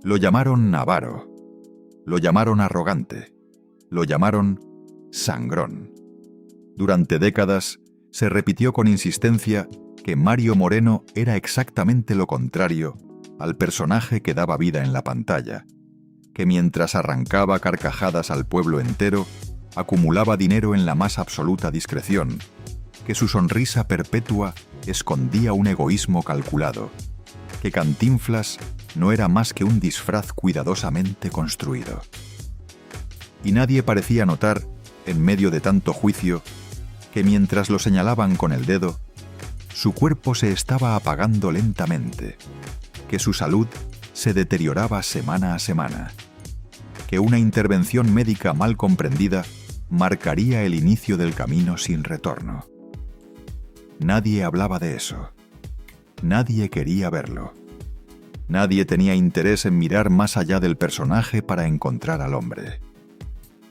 Lo llamaron avaro, lo llamaron arrogante, lo llamaron sangrón. Durante décadas se repitió con insistencia que Mario Moreno era exactamente lo contrario al personaje que daba vida en la pantalla, que mientras arrancaba carcajadas al pueblo entero, acumulaba dinero en la más absoluta discreción, que su sonrisa perpetua escondía un egoísmo calculado, que Cantinflas no era más que un disfraz cuidadosamente construido. Y nadie parecía notar, en medio de tanto juicio, que mientras lo señalaban con el dedo, su cuerpo se estaba apagando lentamente, que su salud se deterioraba semana a semana, que una intervención médica mal comprendida marcaría el inicio del camino sin retorno. Nadie hablaba de eso. Nadie quería verlo. Nadie tenía interés en mirar más allá del personaje para encontrar al hombre.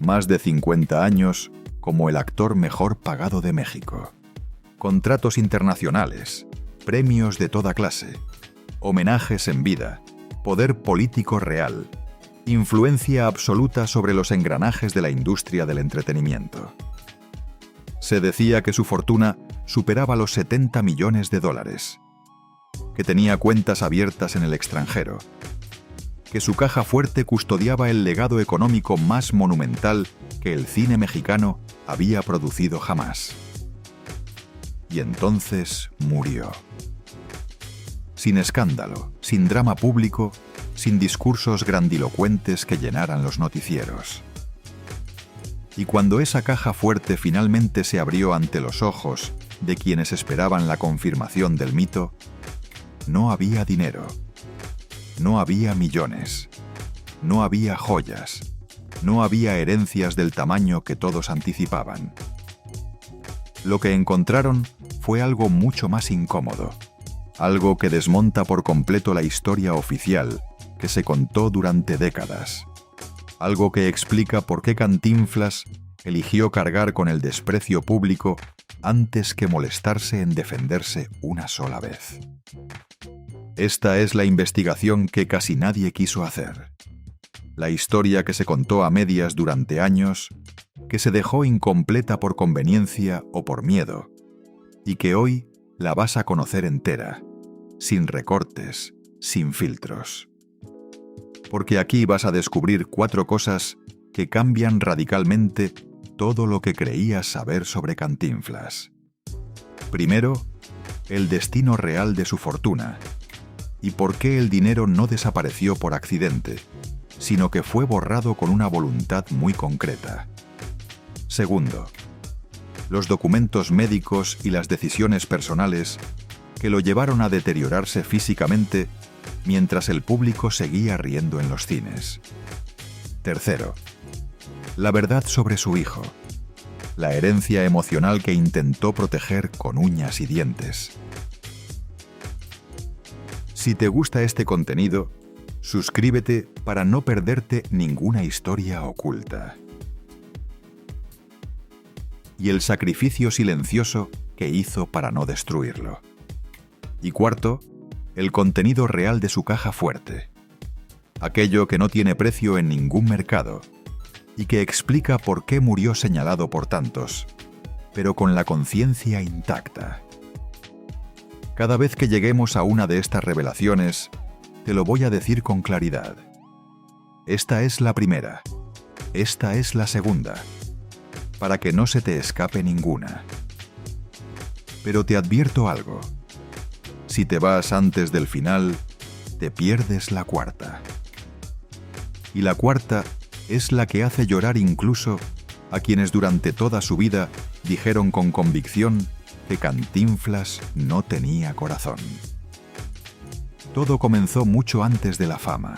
Más de 50 años como el actor mejor pagado de México. Contratos internacionales, premios de toda clase, homenajes en vida, poder político real, influencia absoluta sobre los engranajes de la industria del entretenimiento. Se decía que su fortuna superaba los 70 millones de dólares, que tenía cuentas abiertas en el extranjero, que su caja fuerte custodiaba el legado económico más monumental que el cine mexicano había producido jamás. Y entonces murió. Sin escándalo, sin drama público, sin discursos grandilocuentes que llenaran los noticieros. Y cuando esa caja fuerte finalmente se abrió ante los ojos de quienes esperaban la confirmación del mito, no había dinero, no había millones, no había joyas, no había herencias del tamaño que todos anticipaban. Lo que encontraron fue algo mucho más incómodo, algo que desmonta por completo la historia oficial que se contó durante décadas, algo que explica por qué Cantinflas eligió cargar con el desprecio público antes que molestarse en defenderse una sola vez. Esta es la investigación que casi nadie quiso hacer. La historia que se contó a medias durante años, que se dejó incompleta por conveniencia o por miedo, y que hoy la vas a conocer entera, sin recortes, sin filtros. Porque aquí vas a descubrir 4 cosas que cambian radicalmente todo lo que creías saber sobre Cantinflas. Primero, el destino real de su fortuna, y por qué el dinero no desapareció por accidente, sino que fue borrado con una voluntad muy concreta. Segundo, los documentos médicos y las decisiones personales que lo llevaron a deteriorarse físicamente mientras el público seguía riendo en los cines. Tercero, la verdad sobre su hijo, la herencia emocional que intentó proteger con uñas y dientes. Si te gusta este contenido, suscríbete para no perderte ninguna historia oculta. Y el sacrificio silencioso que hizo para no destruirlo. Y cuarto, el contenido real de su caja fuerte. Aquello que no tiene precio en ningún mercado y que explica por qué murió señalado por tantos, pero con la conciencia intacta. Cada vez que lleguemos a una de estas revelaciones, te lo voy a decir con claridad. Esta es la primera, esta es la segunda, para que no se te escape ninguna. Pero te advierto algo. Si te vas antes del final, te pierdes la cuarta. Y la cuarta es la que hace llorar incluso a quienes durante toda su vida dijeron con convicción que Cantinflas no tenía corazón. Todo comenzó mucho antes de la fama,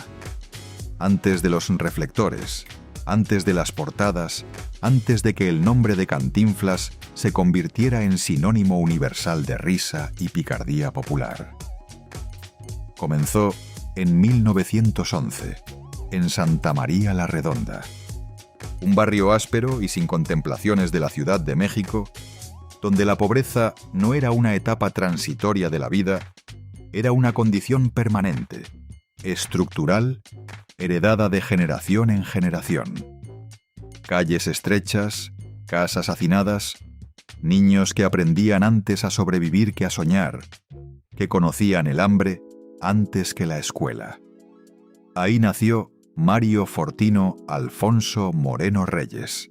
antes de los reflectores, antes de las portadas, antes de que el nombre de Cantinflas se convirtiera en sinónimo universal de risa y picardía popular. Comenzó en 1911, en Santa María la Redonda, un barrio áspero y sin contemplaciones de la Ciudad de México, donde la pobreza no era una etapa transitoria de la vida, era una condición permanente, estructural heredada de generación en generación. Calles estrechas, casas hacinadas, niños que aprendían antes a sobrevivir que a soñar, que conocían el hambre antes que la escuela. Ahí nació Mario Fortino Alfonso Moreno Reyes,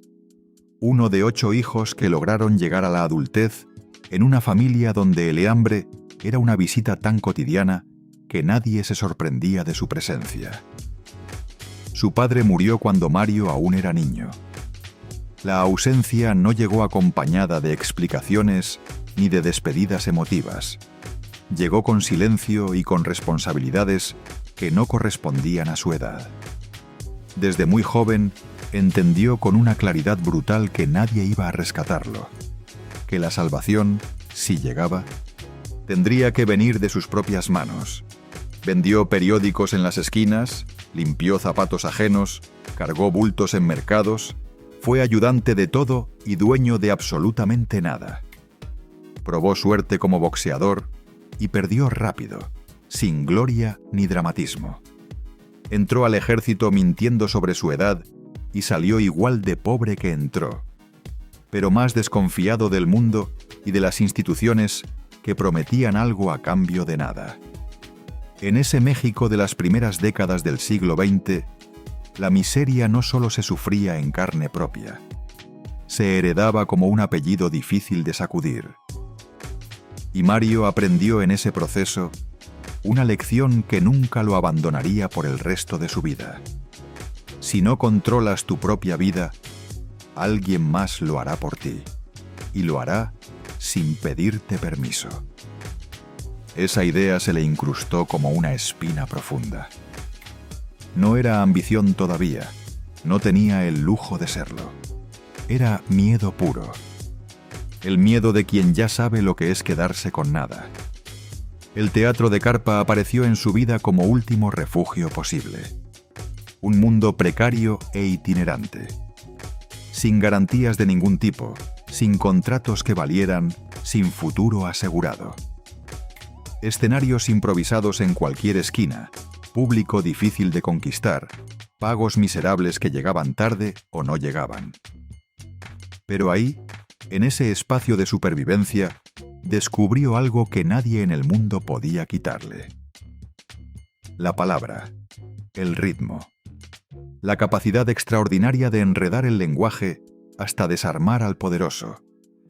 uno de 8 hijos que lograron llegar a la adultez en una familia donde el hambre era una visita tan cotidiana que nadie se sorprendía de su presencia. Su padre murió cuando Mario aún era niño. La ausencia no llegó acompañada de explicaciones ni de despedidas emotivas. Llegó con silencio y con responsabilidades que no correspondían a su edad. Desde muy joven, entendió con una claridad brutal que nadie iba a rescatarlo, que la salvación, si llegaba, tendría que venir de sus propias manos. Vendió periódicos en las esquinas, limpió zapatos ajenos, cargó bultos en mercados, fue ayudante de todo y dueño de absolutamente nada. Probó suerte como boxeador y perdió rápido, sin gloria ni dramatismo. Entró al ejército mintiendo sobre su edad y salió igual de pobre que entró, pero más desconfiado del mundo y de las instituciones que prometían algo a cambio de nada. En ese México de las primeras décadas del siglo XX, la miseria no solo se sufría en carne propia, se heredaba como un apellido difícil de sacudir. Y Mario aprendió en ese proceso una lección que nunca lo abandonaría por el resto de su vida. Si no controlas tu propia vida, alguien más lo hará por ti, y lo hará sin pedirte permiso. Esa idea se le incrustó como una espina profunda. No era ambición todavía, no tenía el lujo de serlo. Era miedo puro. El miedo de quien ya sabe lo que es quedarse con nada. El teatro de carpa apareció en su vida como último refugio posible. Un mundo precario e itinerante. Sin garantías de ningún tipo, sin contratos que valieran, sin futuro asegurado. Escenarios improvisados en cualquier esquina, público difícil de conquistar, pagos miserables que llegaban tarde o no llegaban. Pero ahí, en ese espacio de supervivencia, descubrió algo que nadie en el mundo podía quitarle. La palabra, el ritmo, la capacidad extraordinaria de enredar el lenguaje hasta desarmar al poderoso,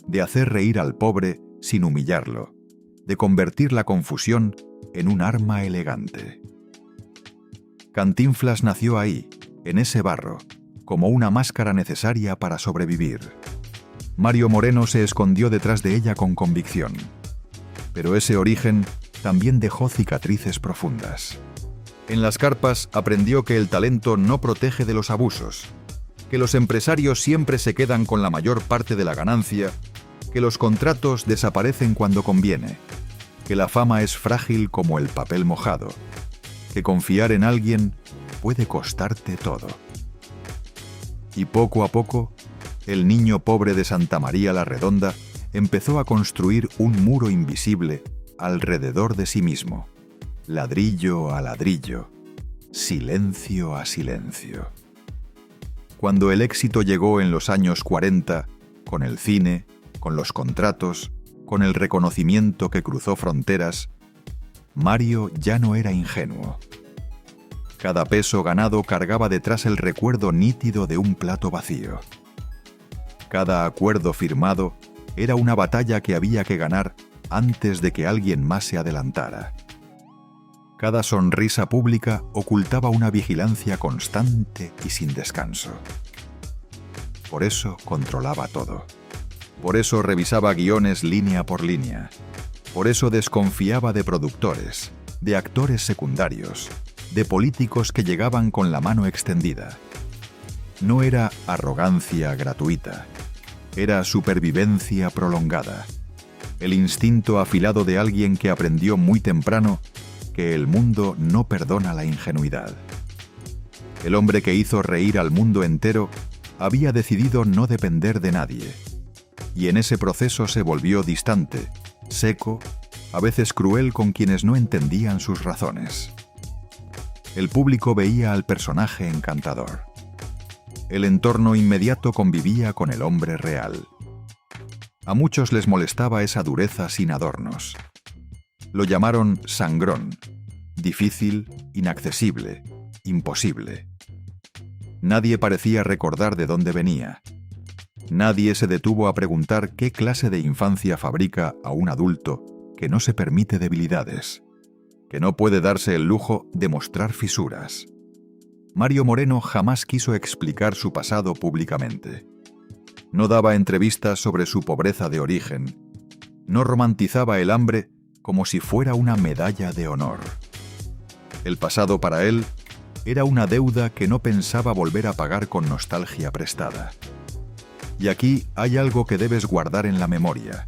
de hacer reír al pobre sin humillarlo, de convertir la confusión en un arma elegante. Cantinflas nació ahí, en ese barro, como una máscara necesaria para sobrevivir. Mario Moreno se escondió detrás de ella con convicción. Pero ese origen también dejó cicatrices profundas. En las carpas aprendió que el talento no protege de los abusos, que los empresarios siempre se quedan con la mayor parte de la ganancia, que los contratos desaparecen cuando conviene, que la fama es frágil como el papel mojado, que confiar en alguien puede costarte todo. Y poco a poco, el niño pobre de Santa María la Redonda empezó a construir un muro invisible alrededor de sí mismo, ladrillo a ladrillo, silencio a silencio. Cuando el éxito llegó en los años 40, con el cine, con los contratos, con el reconocimiento que cruzó fronteras, Mario ya no era ingenuo. Cada peso ganado cargaba detrás el recuerdo nítido de un plato vacío. Cada acuerdo firmado era una batalla que había que ganar antes de que alguien más se adelantara. Cada sonrisa pública ocultaba una vigilancia constante y sin descanso. Por eso controlaba todo. Por eso revisaba guiones línea por línea. Por eso desconfiaba de productores, de actores secundarios, de políticos que llegaban con la mano extendida. No era arrogancia gratuita, era supervivencia prolongada. El instinto afilado de alguien que aprendió muy temprano que el mundo no perdona la ingenuidad. El hombre que hizo reír al mundo entero había decidido no depender de nadie, y en ese proceso se volvió distante, seco, a veces cruel con quienes no entendían sus razones. El público veía al personaje encantador. El entorno inmediato convivía con el hombre real. A muchos les molestaba esa dureza sin adornos. Lo llamaron sangrón, difícil, inaccesible, imposible. Nadie parecía recordar de dónde venía. Nadie se detuvo a preguntar qué clase de infancia fabrica a un adulto que no se permite debilidades, que no puede darse el lujo de mostrar fisuras. Mario Moreno jamás quiso explicar su pasado públicamente. No daba entrevistas sobre su pobreza de origen. No romantizaba el hambre como si fuera una medalla de honor. El pasado para él era una deuda que no pensaba volver a pagar con nostalgia prestada. Y aquí hay algo que debes guardar en la memoria,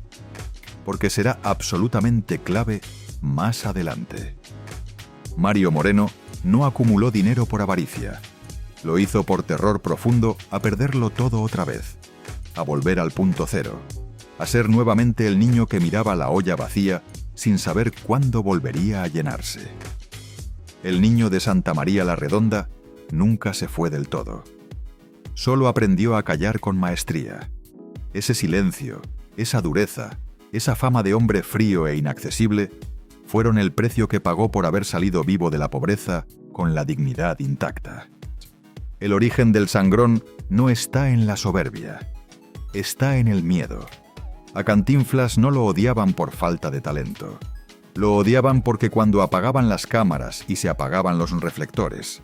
porque será absolutamente clave más adelante. Mario Moreno no acumuló dinero por avaricia. Lo hizo por terror profundo a perderlo todo otra vez, a volver al punto cero, a ser nuevamente el niño que miraba la olla vacía sin saber cuándo volvería a llenarse. El niño de Santa María la Redonda nunca se fue del todo. Solo aprendió a callar con maestría. Ese silencio, esa dureza, esa fama de hombre frío e inaccesible fueron el precio que pagó por haber salido vivo de la pobreza con la dignidad intacta. El origen del sangrón no está en la soberbia, está en el miedo. A Cantinflas no lo odiaban por falta de talento. Lo odiaban porque cuando apagaban las cámaras y se apagaban los reflectores,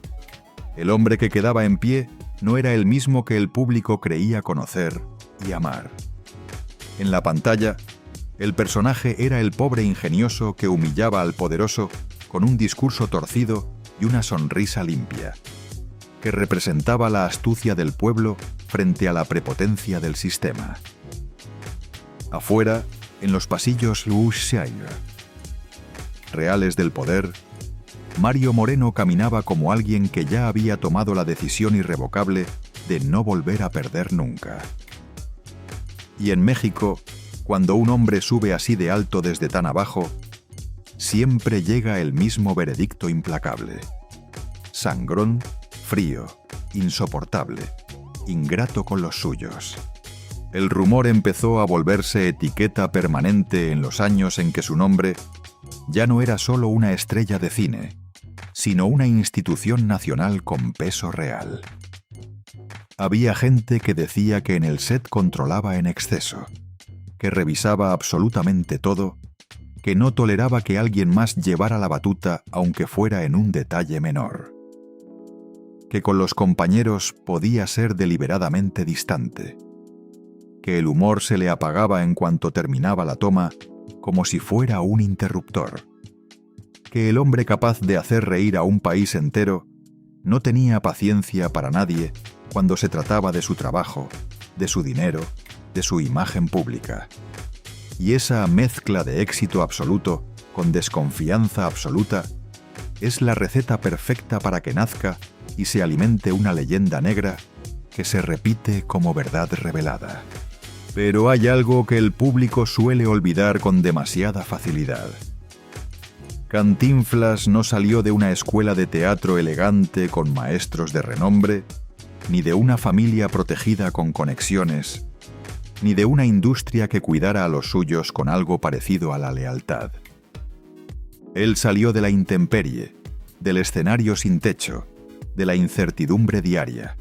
el hombre que quedaba en pie no era el mismo que el público creía conocer y amar. En la pantalla, el personaje era el pobre ingenioso que humillaba al poderoso con un discurso torcido y una sonrisa limpia, que representaba la astucia del pueblo frente a la prepotencia del sistema. Afuera, en los pasillos reales del poder, Mario Moreno caminaba como alguien que ya había tomado la decisión irrevocable de no volver a perder nunca. Y en México, cuando un hombre sube así de alto desde tan abajo, siempre llega el mismo veredicto implacable. Sangrón, frío, insoportable, ingrato con los suyos. El rumor empezó a volverse etiqueta permanente en los años en que su nombre ya no era solo una estrella de cine, sino una institución nacional con peso real. Había gente que decía que en el set controlaba en exceso, que revisaba absolutamente todo, que no toleraba que alguien más llevara la batuta aunque fuera en un detalle menor, que con los compañeros podía ser deliberadamente distante, que el humor se le apagaba en cuanto terminaba la toma como si fuera un interruptor, que el hombre capaz de hacer reír a un país entero no tenía paciencia para nadie cuando se trataba de su trabajo, de su dinero, de su imagen pública. Y esa mezcla de éxito absoluto con desconfianza absoluta es la receta perfecta para que nazca y se alimente una leyenda negra que se repite como verdad revelada. Pero hay algo que el público suele olvidar con demasiada facilidad. Cantinflas no salió de una escuela de teatro elegante con maestros de renombre, ni de una familia protegida con conexiones, ni de una industria que cuidara a los suyos con algo parecido a la lealtad. Él salió de la intemperie, del escenario sin techo, de la incertidumbre diaria.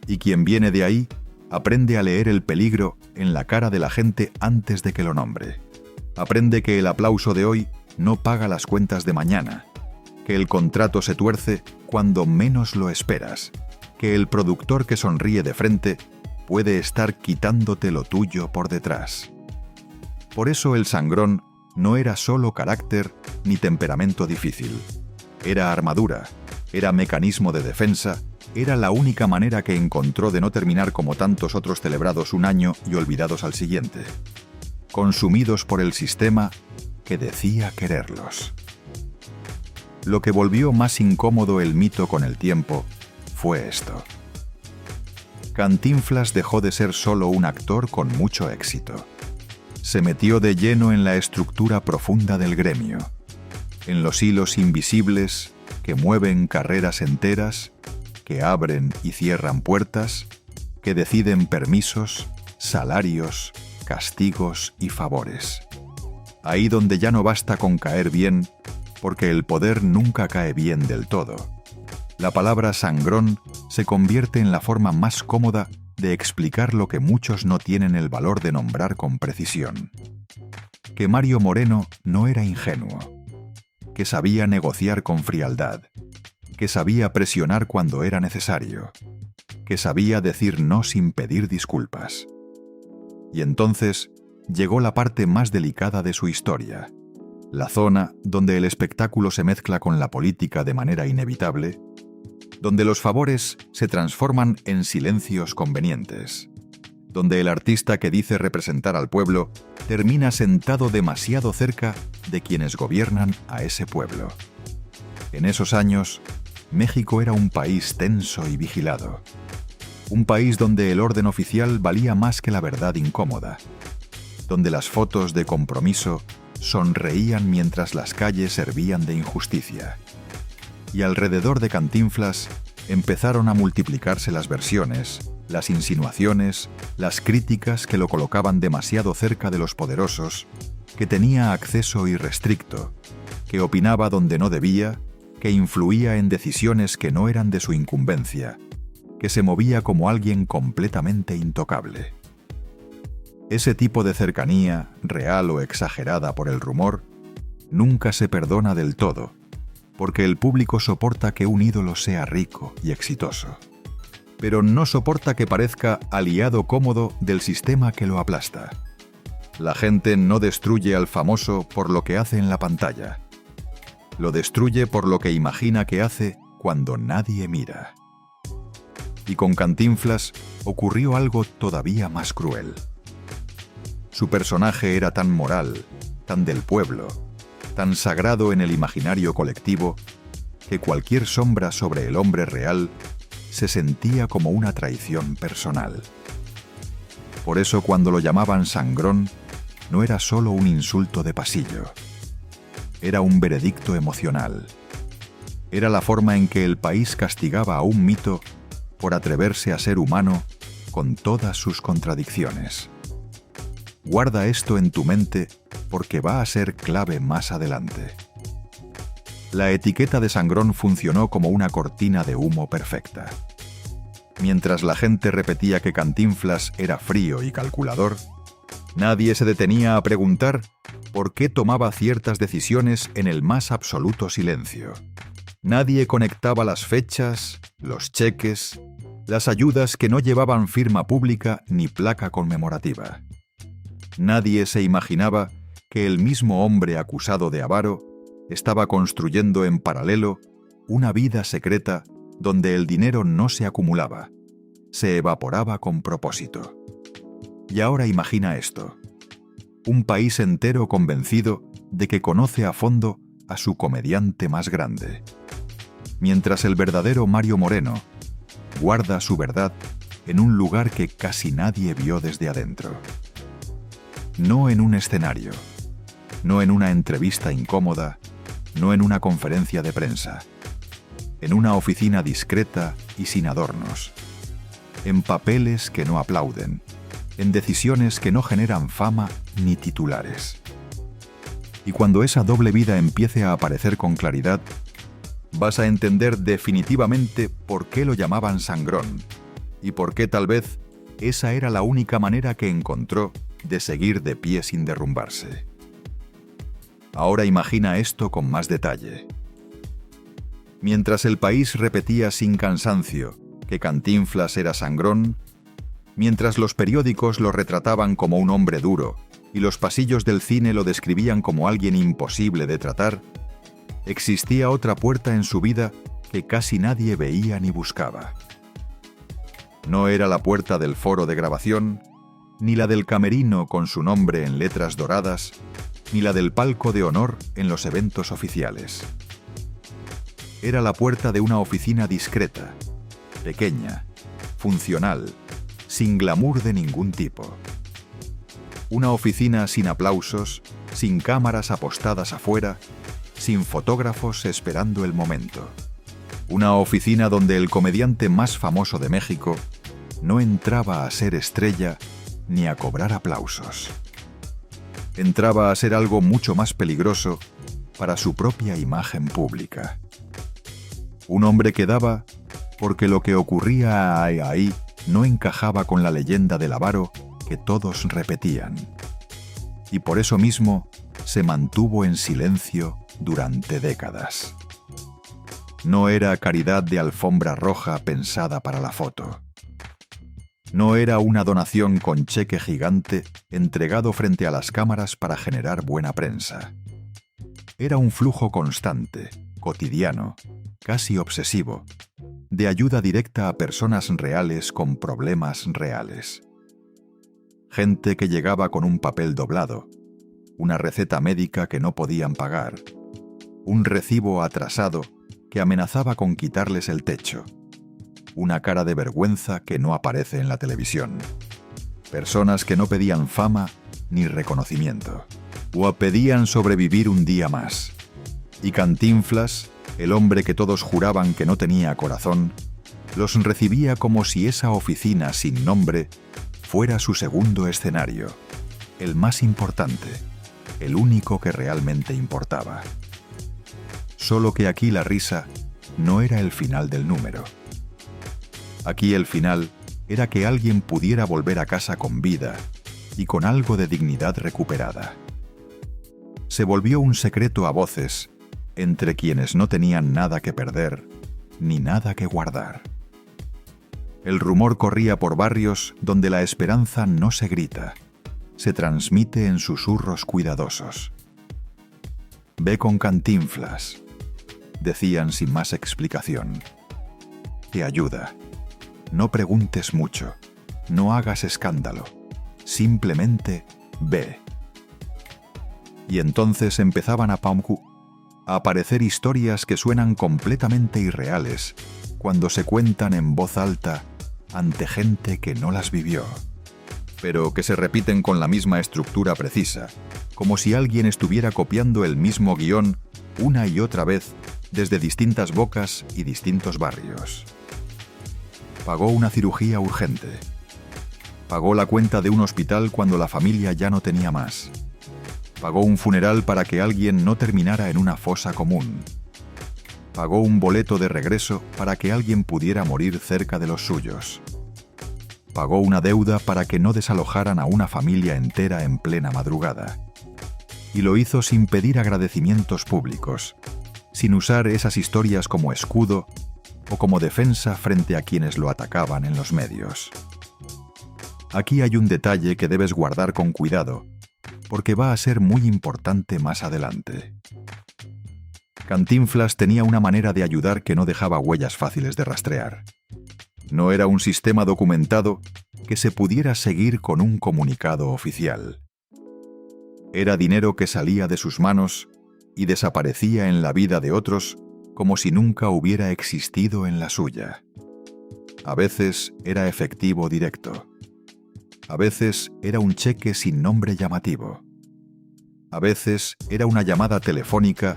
Y quien viene de ahí aprende a leer el peligro en la cara de la gente antes de que lo nombre. Aprende que el aplauso de hoy no paga las cuentas de mañana, que el contrato se tuerce cuando menos lo esperas, que el productor que sonríe de frente puede estar quitándote lo tuyo por detrás. Por eso el sangrón no era solo carácter ni temperamento difícil. Era armadura, era mecanismo de defensa, era la única manera que encontró de no terminar como tantos otros celebrados un año y olvidados al siguiente, consumidos por el sistema que decía quererlos. Lo que volvió más incómodo el mito con el tiempo fue esto. Cantinflas dejó de ser solo un actor con mucho éxito. Se metió de lleno en la estructura profunda del gremio, en los hilos invisibles que mueven carreras enteras, que abren y cierran puertas, que deciden permisos, salarios, castigos y favores. Ahí donde ya no basta con caer bien, porque el poder nunca cae bien del todo. La palabra sangrón se convierte en la forma más cómoda de explicar lo que muchos no tienen el valor de nombrar con precisión. Que Mario Moreno no era ingenuo, que sabía negociar con frialdad, que sabía presionar cuando era necesario, que sabía decir no sin pedir disculpas. Y entonces llegó la parte más delicada de su historia, la zona donde el espectáculo se mezcla con la política de manera inevitable, donde los favores se transforman en silencios convenientes, donde el artista que dice representar al pueblo termina sentado demasiado cerca de quienes gobiernan a ese pueblo. En esos años, México era un país tenso y vigilado, un país donde el orden oficial valía más que la verdad incómoda, donde las fotos de compromiso sonreían mientras las calles servían de injusticia. Y alrededor de Cantinflas empezaron a multiplicarse las versiones, las insinuaciones, las críticas que lo colocaban demasiado cerca de los poderosos, que tenía acceso irrestricto, que opinaba donde no debía, que influía en decisiones que no eran de su incumbencia, que se movía como alguien completamente intocable. Ese tipo de cercanía, real o exagerada por el rumor, nunca se perdona del todo, porque el público soporta que un ídolo sea rico y exitoso, pero no soporta que parezca aliado cómodo del sistema que lo aplasta. La gente no destruye al famoso por lo que hace en la pantalla. Lo destruye por lo que imagina que hace cuando nadie mira. Y con Cantinflas ocurrió algo todavía más cruel. Su personaje era tan moral, tan del pueblo, tan sagrado en el imaginario colectivo, que cualquier sombra sobre el hombre real se sentía como una traición personal. Por eso cuando lo llamaban sangrón, no era solo un insulto de pasillo. Era un veredicto emocional. Era la forma en que el país castigaba a un mito por atreverse a ser humano con todas sus contradicciones. Guarda esto en tu mente porque va a ser clave más adelante. La etiqueta de sangrón funcionó como una cortina de humo perfecta. Mientras la gente repetía que Cantinflas era frío y calculador, nadie se detenía a preguntar por qué tomaba ciertas decisiones en el más absoluto silencio. Nadie conectaba las fechas, los cheques, las ayudas que no llevaban firma pública ni placa conmemorativa. Nadie se imaginaba que el mismo hombre acusado de avaro estaba construyendo en paralelo una vida secreta donde el dinero no se acumulaba, se evaporaba con propósito. Y ahora imagina esto: un país entero convencido de que conoce a fondo a su comediante más grande, mientras el verdadero Mario Moreno guarda su verdad en un lugar que casi nadie vio desde adentro. No en un escenario, no en una entrevista incómoda, no en una conferencia de prensa, en una oficina discreta y sin adornos, en papeles que no aplauden, en decisiones que no generan fama ni titulares. Y cuando esa doble vida empiece a aparecer con claridad, vas a entender definitivamente por qué lo llamaban sangrón y por qué tal vez esa era la única manera que encontró de seguir de pie sin derrumbarse. Ahora imagina esto con más detalle. Mientras el país repetía sin cansancio que Cantinflas era sangrón, mientras los periódicos lo retrataban como un hombre duro y los pasillos del cine lo describían como alguien imposible de tratar, existía otra puerta en su vida que casi nadie veía ni buscaba. No era la puerta del foro de grabación, ni la del camerino con su nombre en letras doradas, ni la del palco de honor en los eventos oficiales. Era la puerta de una oficina discreta, pequeña, funcional, sin glamour de ningún tipo. Una oficina sin aplausos, sin cámaras apostadas afuera, sin fotógrafos esperando el momento. Una oficina donde el comediante más famoso de México no entraba a ser estrella ni a cobrar aplausos. Entraba a ser algo mucho más peligroso para su propia imagen pública. Un hombre que daba porque lo que ocurría ahí no encajaba con la leyenda del avaro que todos repetían. Y por eso mismo se mantuvo en silencio durante décadas. No era caridad de alfombra roja pensada para la foto. No era una donación con cheque gigante entregado frente a las cámaras para generar buena prensa. Era un flujo constante, cotidiano, casi obsesivo, de ayuda directa a personas reales con problemas reales. Gente que llegaba con un papel doblado, una receta médica que no podían pagar, un recibo atrasado que amenazaba con quitarles el techo, una cara de vergüenza que no aparece en la televisión. Personas que no pedían fama ni reconocimiento, o pedían sobrevivir un día más. Y Cantinflas, el hombre que todos juraban que no tenía corazón, los recibía como si esa oficina sin nombre fuera su segundo escenario, el más importante, el único que realmente importaba. Solo que aquí la risa no era el final del número. Aquí el final era que alguien pudiera volver a casa con vida y con algo de dignidad recuperada. Se volvió un secreto a voces entre quienes no tenían nada que perder ni nada que guardar. El rumor corría por barrios donde la esperanza no se grita, se transmite en susurros cuidadosos. «Ve con Cantinflas», decían sin más explicación. «Te ayuda. No preguntes mucho, no hagas escándalo, simplemente ve». Y entonces empezaban a aparecer historias que suenan completamente irreales cuando se cuentan en voz alta ante gente que no las vivió, pero que se repiten con la misma estructura precisa, como si alguien estuviera copiando el mismo guión una y otra vez desde distintas bocas y distintos barrios. Pagó una cirugía urgente. Pagó la cuenta de un hospital cuando la familia ya no tenía más. Pagó un funeral para que alguien no terminara en una fosa común. Pagó un boleto de regreso para que alguien pudiera morir cerca de los suyos. Pagó una deuda para que no desalojaran a una familia entera en plena madrugada. Y lo hizo sin pedir agradecimientos públicos, sin usar esas historias como escudo o como defensa frente a quienes lo atacaban en los medios. Aquí hay un detalle que debes guardar con cuidado, porque va a ser muy importante más adelante. Cantinflas tenía una manera de ayudar que no dejaba huellas fáciles de rastrear. No era un sistema documentado que se pudiera seguir con un comunicado oficial. Era dinero que salía de sus manos y desaparecía en la vida de otros como si nunca hubiera existido en la suya. A veces era efectivo directo. A veces era un cheque sin nombre llamativo. A veces era una llamada telefónica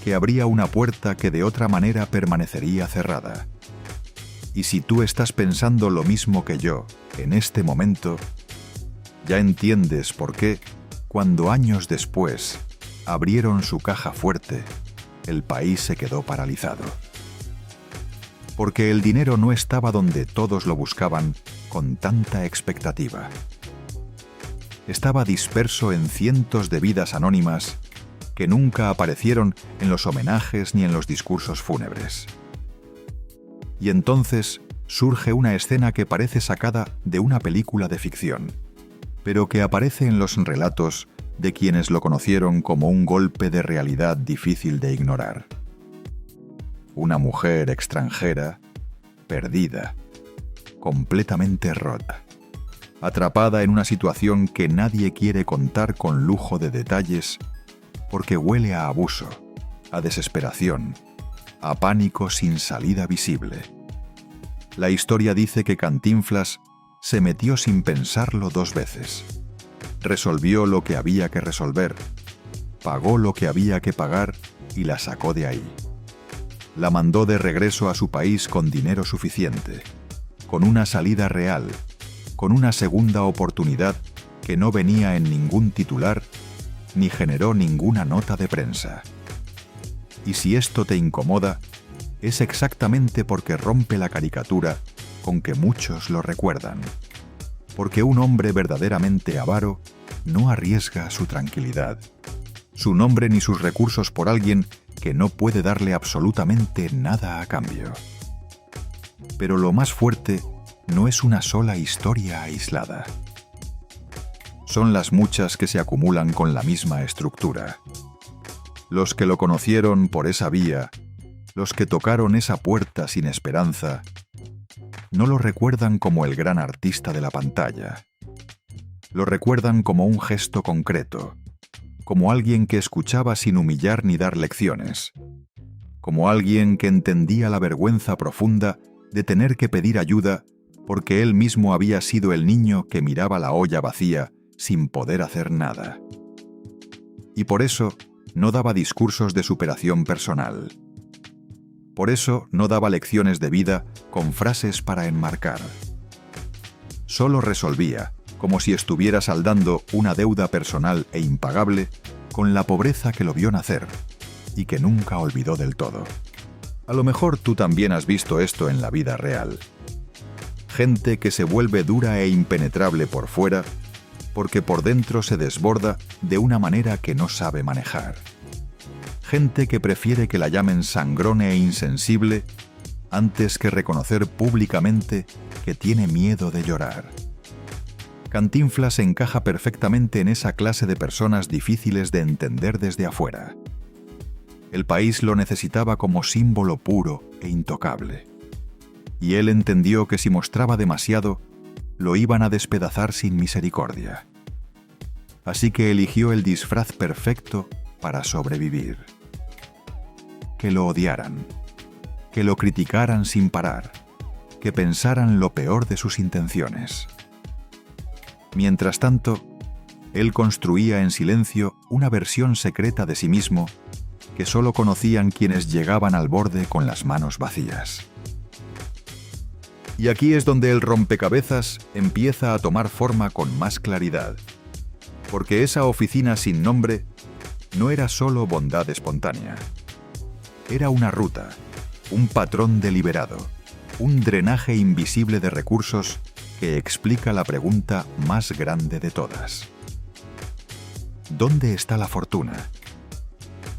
que abría una puerta que de otra manera permanecería cerrada. Y si tú estás pensando lo mismo que yo en este momento, ya entiendes por qué, cuando años después abrieron su caja fuerte, el país se quedó paralizado. Porque el dinero no estaba donde todos lo buscaban con tanta expectativa. Estaba disperso en cientos de vidas anónimas que nunca aparecieron en los homenajes ni en los discursos fúnebres. Y entonces surge una escena que parece sacada de una película de ficción, pero que aparece en los relatos de quienes lo conocieron como un golpe de realidad difícil de ignorar. Una mujer extranjera, perdida, completamente rota, atrapada en una situación que nadie quiere contar con lujo de detalles porque huele a abuso, a desesperación, a pánico sin salida visible. La historia dice que Cantinflas se metió sin pensarlo 2 veces. Resolvió lo que había que resolver, pagó lo que había que pagar y la sacó de ahí. La mandó de regreso a su país con dinero suficiente, con una salida real, con una segunda oportunidad que no venía en ningún titular ni generó ninguna nota de prensa. Y si esto te incomoda, es exactamente porque rompe la caricatura con que muchos lo recuerdan. Porque un hombre verdaderamente avaro no arriesga su tranquilidad, su nombre ni sus recursos por alguien que no puede darle absolutamente nada a cambio. Pero lo más fuerte no es una sola historia aislada. Son las muchas que se acumulan con la misma estructura. Los que lo conocieron por esa vía, los que tocaron esa puerta sin esperanza, no lo recuerdan como el gran artista de la pantalla. Lo recuerdan como un gesto concreto, como alguien que escuchaba sin humillar ni dar lecciones, como alguien que entendía la vergüenza profunda de tener que pedir ayuda porque él mismo había sido el niño que miraba la olla vacía sin poder hacer nada. Y por eso no daba discursos de superación personal. Por eso no daba lecciones de vida con frases para enmarcar. Solo resolvía, como si estuviera saldando una deuda personal e impagable, con la pobreza que lo vio nacer y que nunca olvidó del todo. A lo mejor tú también has visto esto en la vida real. Gente que se vuelve dura e impenetrable por fuera porque por dentro se desborda de una manera que no sabe manejar. Gente que prefiere que la llamen sangrón e insensible antes que reconocer públicamente que tiene miedo de llorar. Cantinflas encaja perfectamente en esa clase de personas difíciles de entender desde afuera. El país lo necesitaba como símbolo puro e intocable. Y él entendió que si mostraba demasiado, lo iban a despedazar sin misericordia. Así que eligió el disfraz perfecto para sobrevivir. Que lo odiaran, que lo criticaran sin parar, que pensaran lo peor de sus intenciones. Mientras tanto, él construía en silencio una versión secreta de sí mismo que solo conocían quienes llegaban al borde con las manos vacías. Y aquí es donde el rompecabezas empieza a tomar forma con más claridad, porque esa oficina sin nombre no era solo bondad espontánea. Era una ruta, un patrón deliberado, un drenaje invisible de recursos que explica la pregunta más grande de todas. ¿Dónde está la fortuna?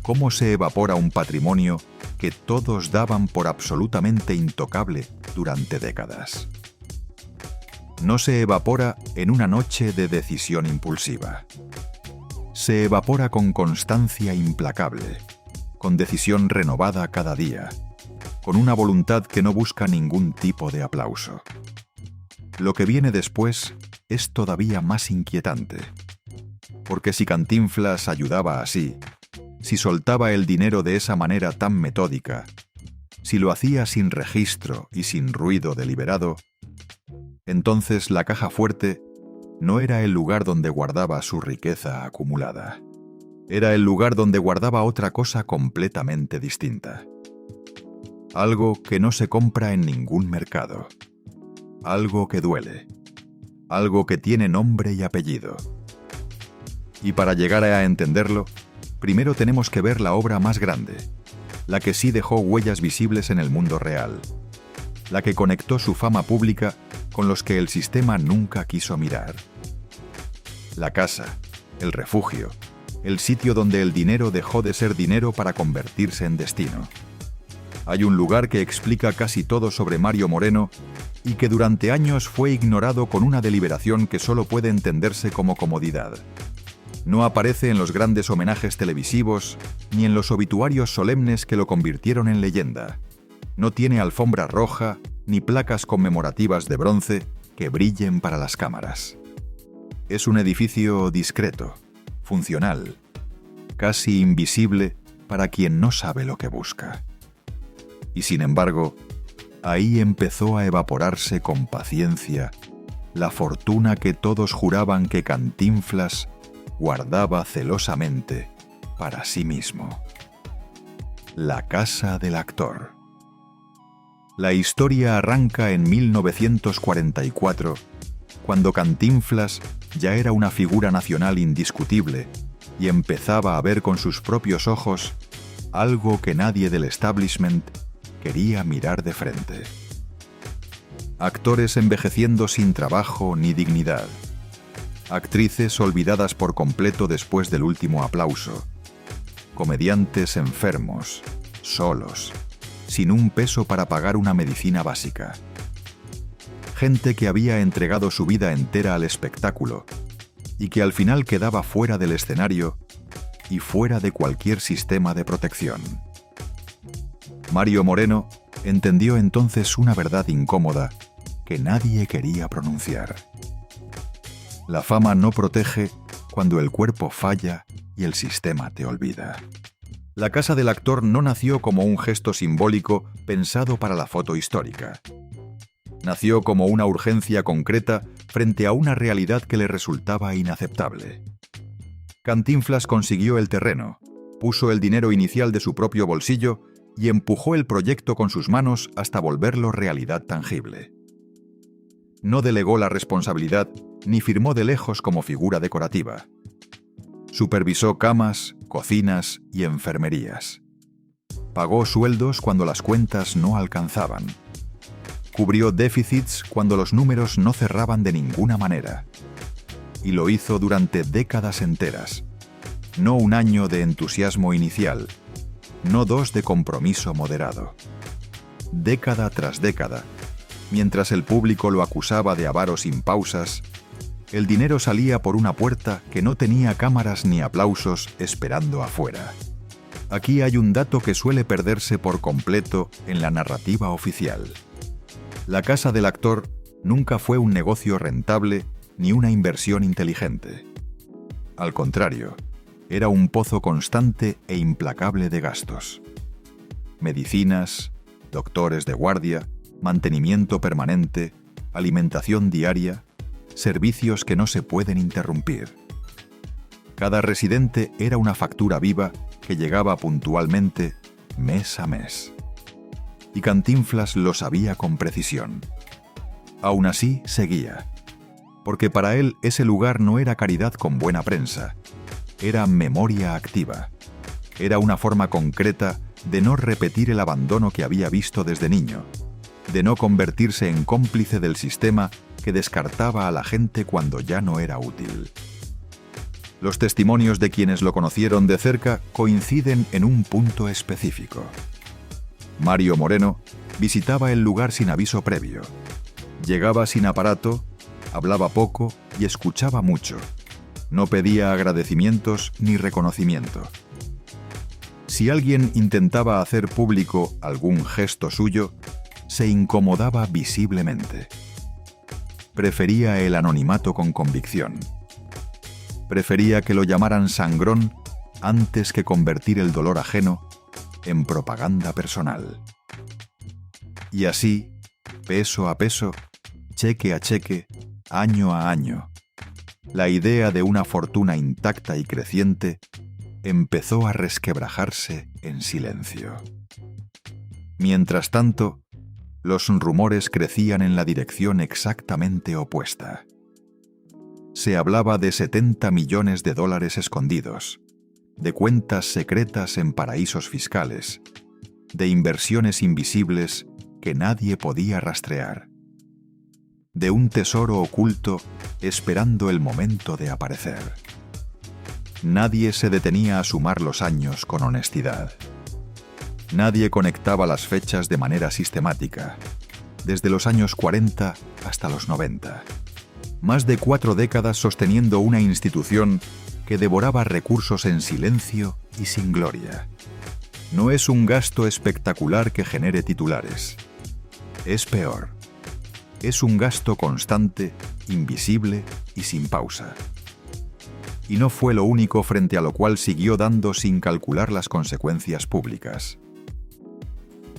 ¿Cómo se evapora un patrimonio que todos daban por absolutamente intocable durante décadas? No se evapora en una noche de decisión impulsiva. Se evapora con constancia implacable, con decisión renovada cada día, con una voluntad que no busca ningún tipo de aplauso. Lo que viene después es todavía más inquietante, porque si Cantinflas ayudaba así, si soltaba el dinero de esa manera tan metódica, si lo hacía sin registro y sin ruido deliberado, entonces la caja fuerte no era el lugar donde guardaba su riqueza acumulada. Era el lugar donde guardaba otra cosa completamente distinta. Algo que no se compra en ningún mercado. Algo que duele. Algo que tiene nombre y apellido. Y para llegar a entenderlo, primero tenemos que ver la obra más grande, la que sí dejó huellas visibles en el mundo real, la que conectó su fama pública con los que el sistema nunca quiso mirar. La casa, el refugio, el sitio donde el dinero dejó de ser dinero para convertirse en destino. Hay un lugar que explica casi todo sobre Mario Moreno y que durante años fue ignorado con una deliberación que solo puede entenderse como comodidad. No aparece en los grandes homenajes televisivos ni en los obituarios solemnes que lo convirtieron en leyenda. No tiene alfombra roja ni placas conmemorativas de bronce que brillen para las cámaras. Es un edificio discreto, funcional, casi invisible para quien no sabe lo que busca. Y sin embargo, ahí empezó a evaporarse con paciencia la fortuna que todos juraban que Cantinflas guardaba celosamente para sí mismo. La casa del actor. La historia arranca en 1944, cuando Cantinflas ya era una figura nacional indiscutible y empezaba a ver con sus propios ojos algo que nadie del establishment quería mirar de frente. Actores envejeciendo sin trabajo ni dignidad. Actrices olvidadas por completo después del último aplauso. Comediantes enfermos, solos, sin un peso para pagar una medicina básica. Gente que había entregado su vida entera al espectáculo y que al final quedaba fuera del escenario y fuera de cualquier sistema de protección. Mario Moreno entendió entonces una verdad incómoda que nadie quería pronunciar. La fama no protege cuando el cuerpo falla y el sistema te olvida. La casa del actor no nació como un gesto simbólico pensado para la foto histórica. Nació como una urgencia concreta frente a una realidad que le resultaba inaceptable. Cantinflas consiguió el terreno, puso el dinero inicial de su propio bolsillo y empujó el proyecto con sus manos hasta volverlo realidad tangible. No delegó la responsabilidad ni firmó de lejos como figura decorativa. Supervisó camas, cocinas y enfermerías. Pagó sueldos cuando las cuentas no alcanzaban. Cubrió déficits cuando los números no cerraban de ninguna manera. Y lo hizo durante décadas enteras. No un año de entusiasmo inicial, no 2 de compromiso moderado. Década tras década, mientras el público lo acusaba de avaro sin pausas, el dinero salía por una puerta que no tenía cámaras ni aplausos esperando afuera. Aquí hay un dato que suele perderse por completo en la narrativa oficial. La casa del actor nunca fue un negocio rentable ni una inversión inteligente. Al contrario, era un pozo constante e implacable de gastos. Medicinas, doctores de guardia, mantenimiento permanente, alimentación diaria, servicios que no se pueden interrumpir. Cada residente era una factura viva que llegaba puntualmente mes a mes. Y Cantinflas lo sabía con precisión. Aún así, seguía. Porque para él ese lugar no era caridad con buena prensa. Era memoria activa. Era una forma concreta de no repetir el abandono que había visto desde niño, de no convertirse en cómplice del sistema que descartaba a la gente cuando ya no era útil. Los testimonios de quienes lo conocieron de cerca coinciden en un punto específico. Mario Moreno visitaba el lugar sin aviso previo. Llegaba sin aparato, hablaba poco y escuchaba mucho. No pedía agradecimientos ni reconocimiento. Si alguien intentaba hacer público algún gesto suyo, se incomodaba visiblemente. Prefería el anonimato con convicción. Prefería que lo llamaran sangrón antes que convertir el dolor ajeno en propaganda personal. Y así, peso a peso, cheque a cheque, año a año, la idea de una fortuna intacta y creciente empezó a resquebrajarse en silencio. Mientras tanto, los rumores crecían en la dirección exactamente opuesta. Se hablaba de $70 millones escondidos, de cuentas secretas en paraísos fiscales, de inversiones invisibles que nadie podía rastrear, de un tesoro oculto esperando el momento de aparecer. Nadie se detenía a sumar los años con honestidad. Nadie conectaba las fechas de manera sistemática, desde los años 40 hasta los 90. Más de 4 décadas sosteniendo una institución que devoraba recursos en silencio y sin gloria. No es un gasto espectacular que genere titulares. Es peor. Es un gasto constante, invisible y sin pausa. Y no fue lo único frente a lo cual siguió dando sin calcular las consecuencias públicas.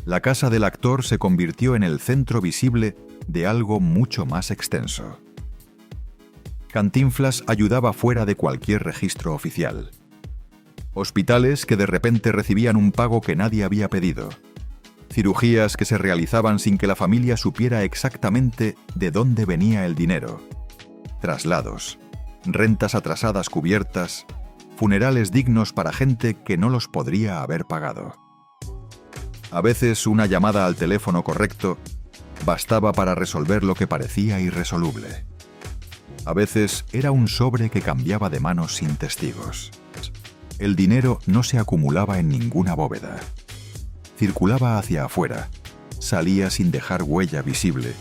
La casa del actor se convirtió en el centro visible de algo mucho más extenso. Cantinflas ayudaba fuera de cualquier registro oficial. Hospitales que de repente recibían un pago que nadie había pedido. Cirugías que se realizaban sin que la familia supiera exactamente de dónde venía el dinero. Traslados, rentas atrasadas cubiertas, funerales dignos para gente que no los podría haber pagado. A veces una llamada al teléfono correcto bastaba para resolver lo que parecía irresoluble. A veces era un sobre que cambiaba de manos sin testigos. El dinero no se acumulaba en ninguna bóveda. Circulaba hacia afuera, salía sin dejar huella visible,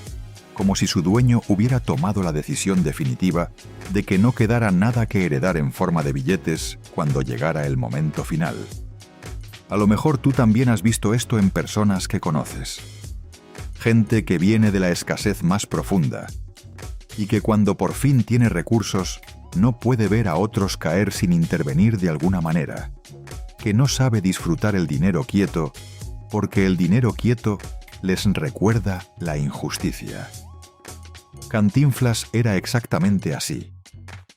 como si su dueño hubiera tomado la decisión definitiva de que no quedara nada que heredar en forma de billetes cuando llegara el momento final. A lo mejor tú también has visto esto en personas que conoces. Gente que viene de la escasez más profunda y que cuando por fin tiene recursos no puede ver a otros caer sin intervenir de alguna manera, que no sabe disfrutar el dinero quieto porque el dinero quieto les recuerda la injusticia. Cantinflas era exactamente así.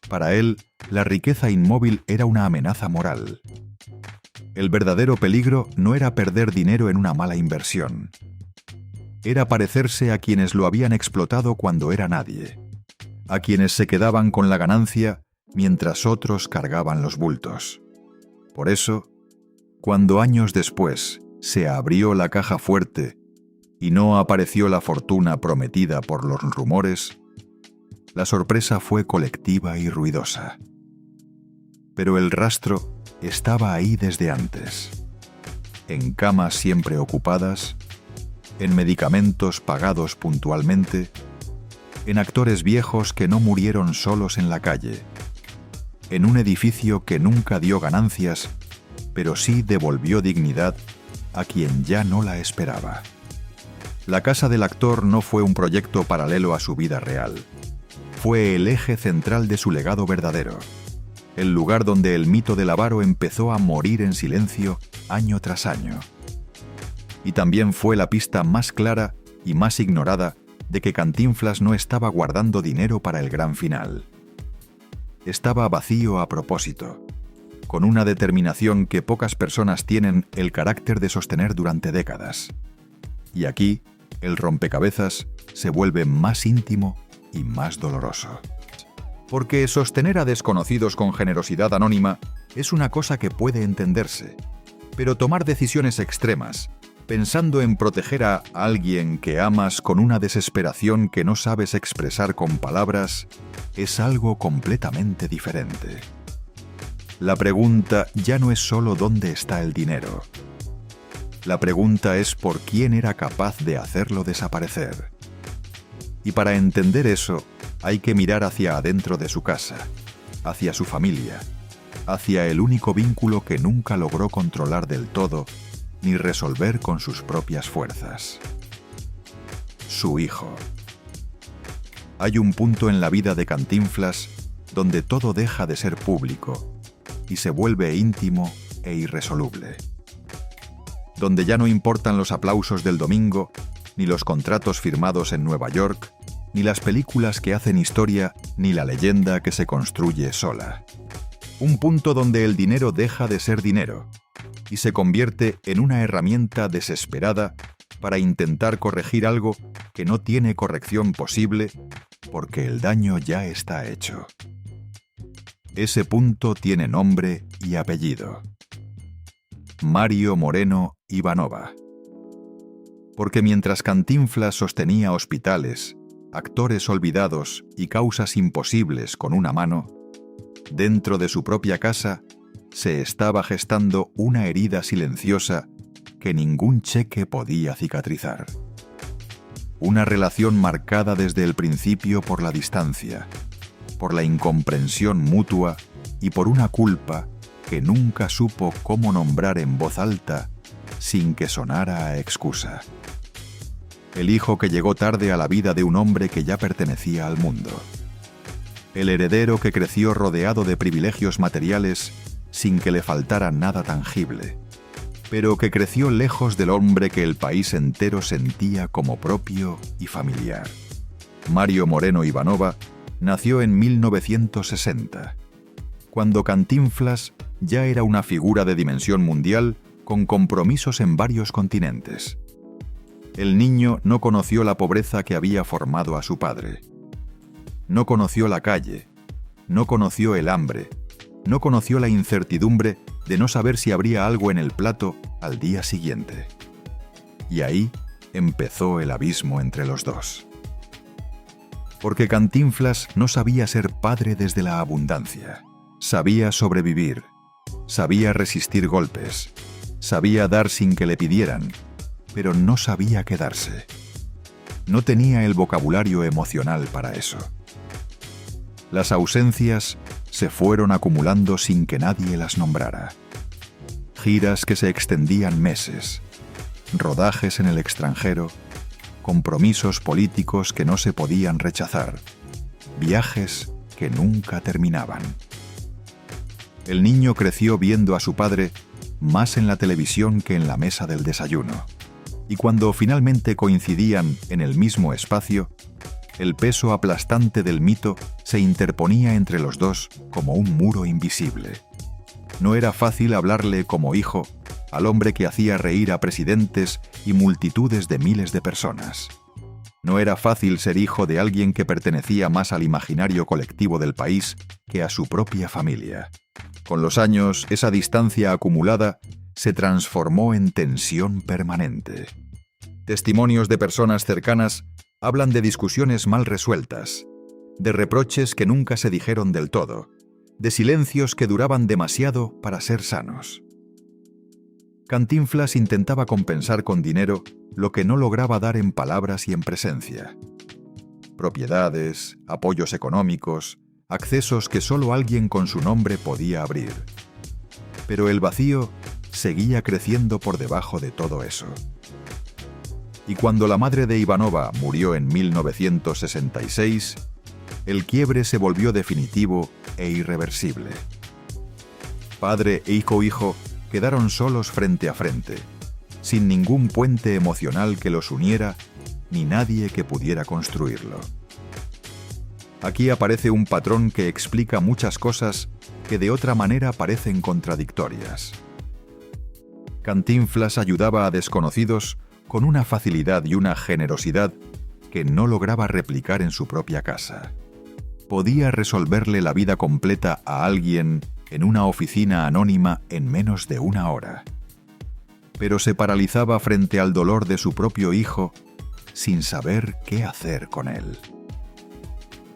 Para él, la riqueza inmóvil era una amenaza moral. El verdadero peligro no era perder dinero en una mala inversión. Era parecerse a quienes lo habían explotado cuando era nadie, a quienes se quedaban con la ganancia mientras otros cargaban los bultos. Por eso, cuando años después se abrió la caja fuerte y no apareció la fortuna prometida por los rumores, la sorpresa fue colectiva y ruidosa. Pero el rastro estaba ahí desde antes, en camas siempre ocupadas, en medicamentos pagados puntualmente, en actores viejos que no murieron solos en la calle, en un edificio que nunca dio ganancias, pero sí devolvió dignidad a quien ya no la esperaba. La casa del actor no fue un proyecto paralelo a su vida real. Fue el eje central de su legado verdadero, el lugar donde el mito del avaro empezó a morir en silencio año tras año. Y también fue la pista más clara y más ignorada de que Cantinflas no estaba guardando dinero para el gran final. Estaba vacío a propósito, con una determinación que pocas personas tienen el carácter de sostener durante décadas. Y aquí, el rompecabezas se vuelve más íntimo y más doloroso. Porque sostener a desconocidos con generosidad anónima es una cosa que puede entenderse, pero tomar decisiones extremas, pensando en proteger a alguien que amas con una desesperación que no sabes expresar con palabras, es algo completamente diferente. La pregunta ya no es solo dónde está el dinero. La pregunta es por quién era capaz de hacerlo desaparecer. Y para entender eso, hay que mirar hacia adentro de su casa, hacia su familia, hacia el único vínculo que nunca logró controlar del todo ni resolver con sus propias fuerzas. Su hijo. Hay un punto en la vida de Cantinflas donde todo deja de ser público y se vuelve íntimo e irresoluble. Donde ya no importan los aplausos del domingo, ni los contratos firmados en Nueva York, ni las películas que hacen historia, ni la leyenda que se construye sola. Un punto donde el dinero deja de ser dinero y se convierte en una herramienta desesperada para intentar corregir algo que no tiene corrección posible porque el daño ya está hecho. Ese punto tiene nombre y apellido. Mario Moreno Ivanova. Porque mientras Cantinflas sostenía hospitales, actores olvidados y causas imposibles con una mano, dentro de su propia casa se estaba gestando una herida silenciosa que ningún cheque podía cicatrizar. Una relación marcada desde el principio por la distancia, por la incomprensión mutua y por una culpa que nunca supo cómo nombrar en voz alta sin que sonara a excusa. El hijo que llegó tarde a la vida de un hombre que ya pertenecía al mundo. El heredero que creció rodeado de privilegios materiales sin que le faltara nada tangible, pero que creció lejos del hombre que el país entero sentía como propio y familiar. Mario Moreno Ivanova nació en 1960, cuando Cantinflas ya era una figura de dimensión mundial con compromisos en varios continentes. El niño no conoció la pobreza que había formado a su padre. No conoció la calle, no conoció el hambre, no conoció la incertidumbre de no saber si habría algo en el plato al día siguiente. Y ahí empezó el abismo entre los dos. Porque Cantinflas no sabía ser padre desde la abundancia. Sabía sobrevivir, sabía resistir golpes, sabía dar sin que le pidieran, pero no sabía quedarse. No tenía el vocabulario emocional para eso. Las ausencias se fueron acumulando sin que nadie las nombrara. Giras que se extendían meses, rodajes en el extranjero, compromisos políticos que no se podían rechazar, viajes que nunca terminaban. El niño creció viendo a su padre más en la televisión que en la mesa del desayuno, y cuando finalmente coincidían en el mismo espacio, el peso aplastante del mito se interponía entre los dos como un muro invisible. No era fácil hablarle como hijo al hombre que hacía reír a presidentes y multitudes de miles de personas. No era fácil ser hijo de alguien que pertenecía más al imaginario colectivo del país que a su propia familia. Con los años, esa distancia acumulada se transformó en tensión permanente. Testimonios de personas cercanas hablan de discusiones mal resueltas, de reproches que nunca se dijeron del todo, de silencios que duraban demasiado para ser sanos. Cantinflas intentaba compensar con dinero lo que no lograba dar en palabras y en presencia. Propiedades, apoyos económicos, accesos que solo alguien con su nombre podía abrir. Pero el vacío seguía creciendo por debajo de todo eso. Y cuando la madre de Ivanova murió en 1966, el quiebre se volvió definitivo e irreversible. Padre e hijo quedaron solos frente a frente, sin ningún puente emocional que los uniera, ni nadie que pudiera construirlo. Aquí aparece un patrón que explica muchas cosas que de otra manera parecen contradictorias. Cantinflas ayudaba a desconocidos con una facilidad y una generosidad que no lograba replicar en su propia casa. Podía resolverle la vida completa a alguien en una oficina anónima en menos de una hora. Pero se paralizaba frente al dolor de su propio hijo sin saber qué hacer con él.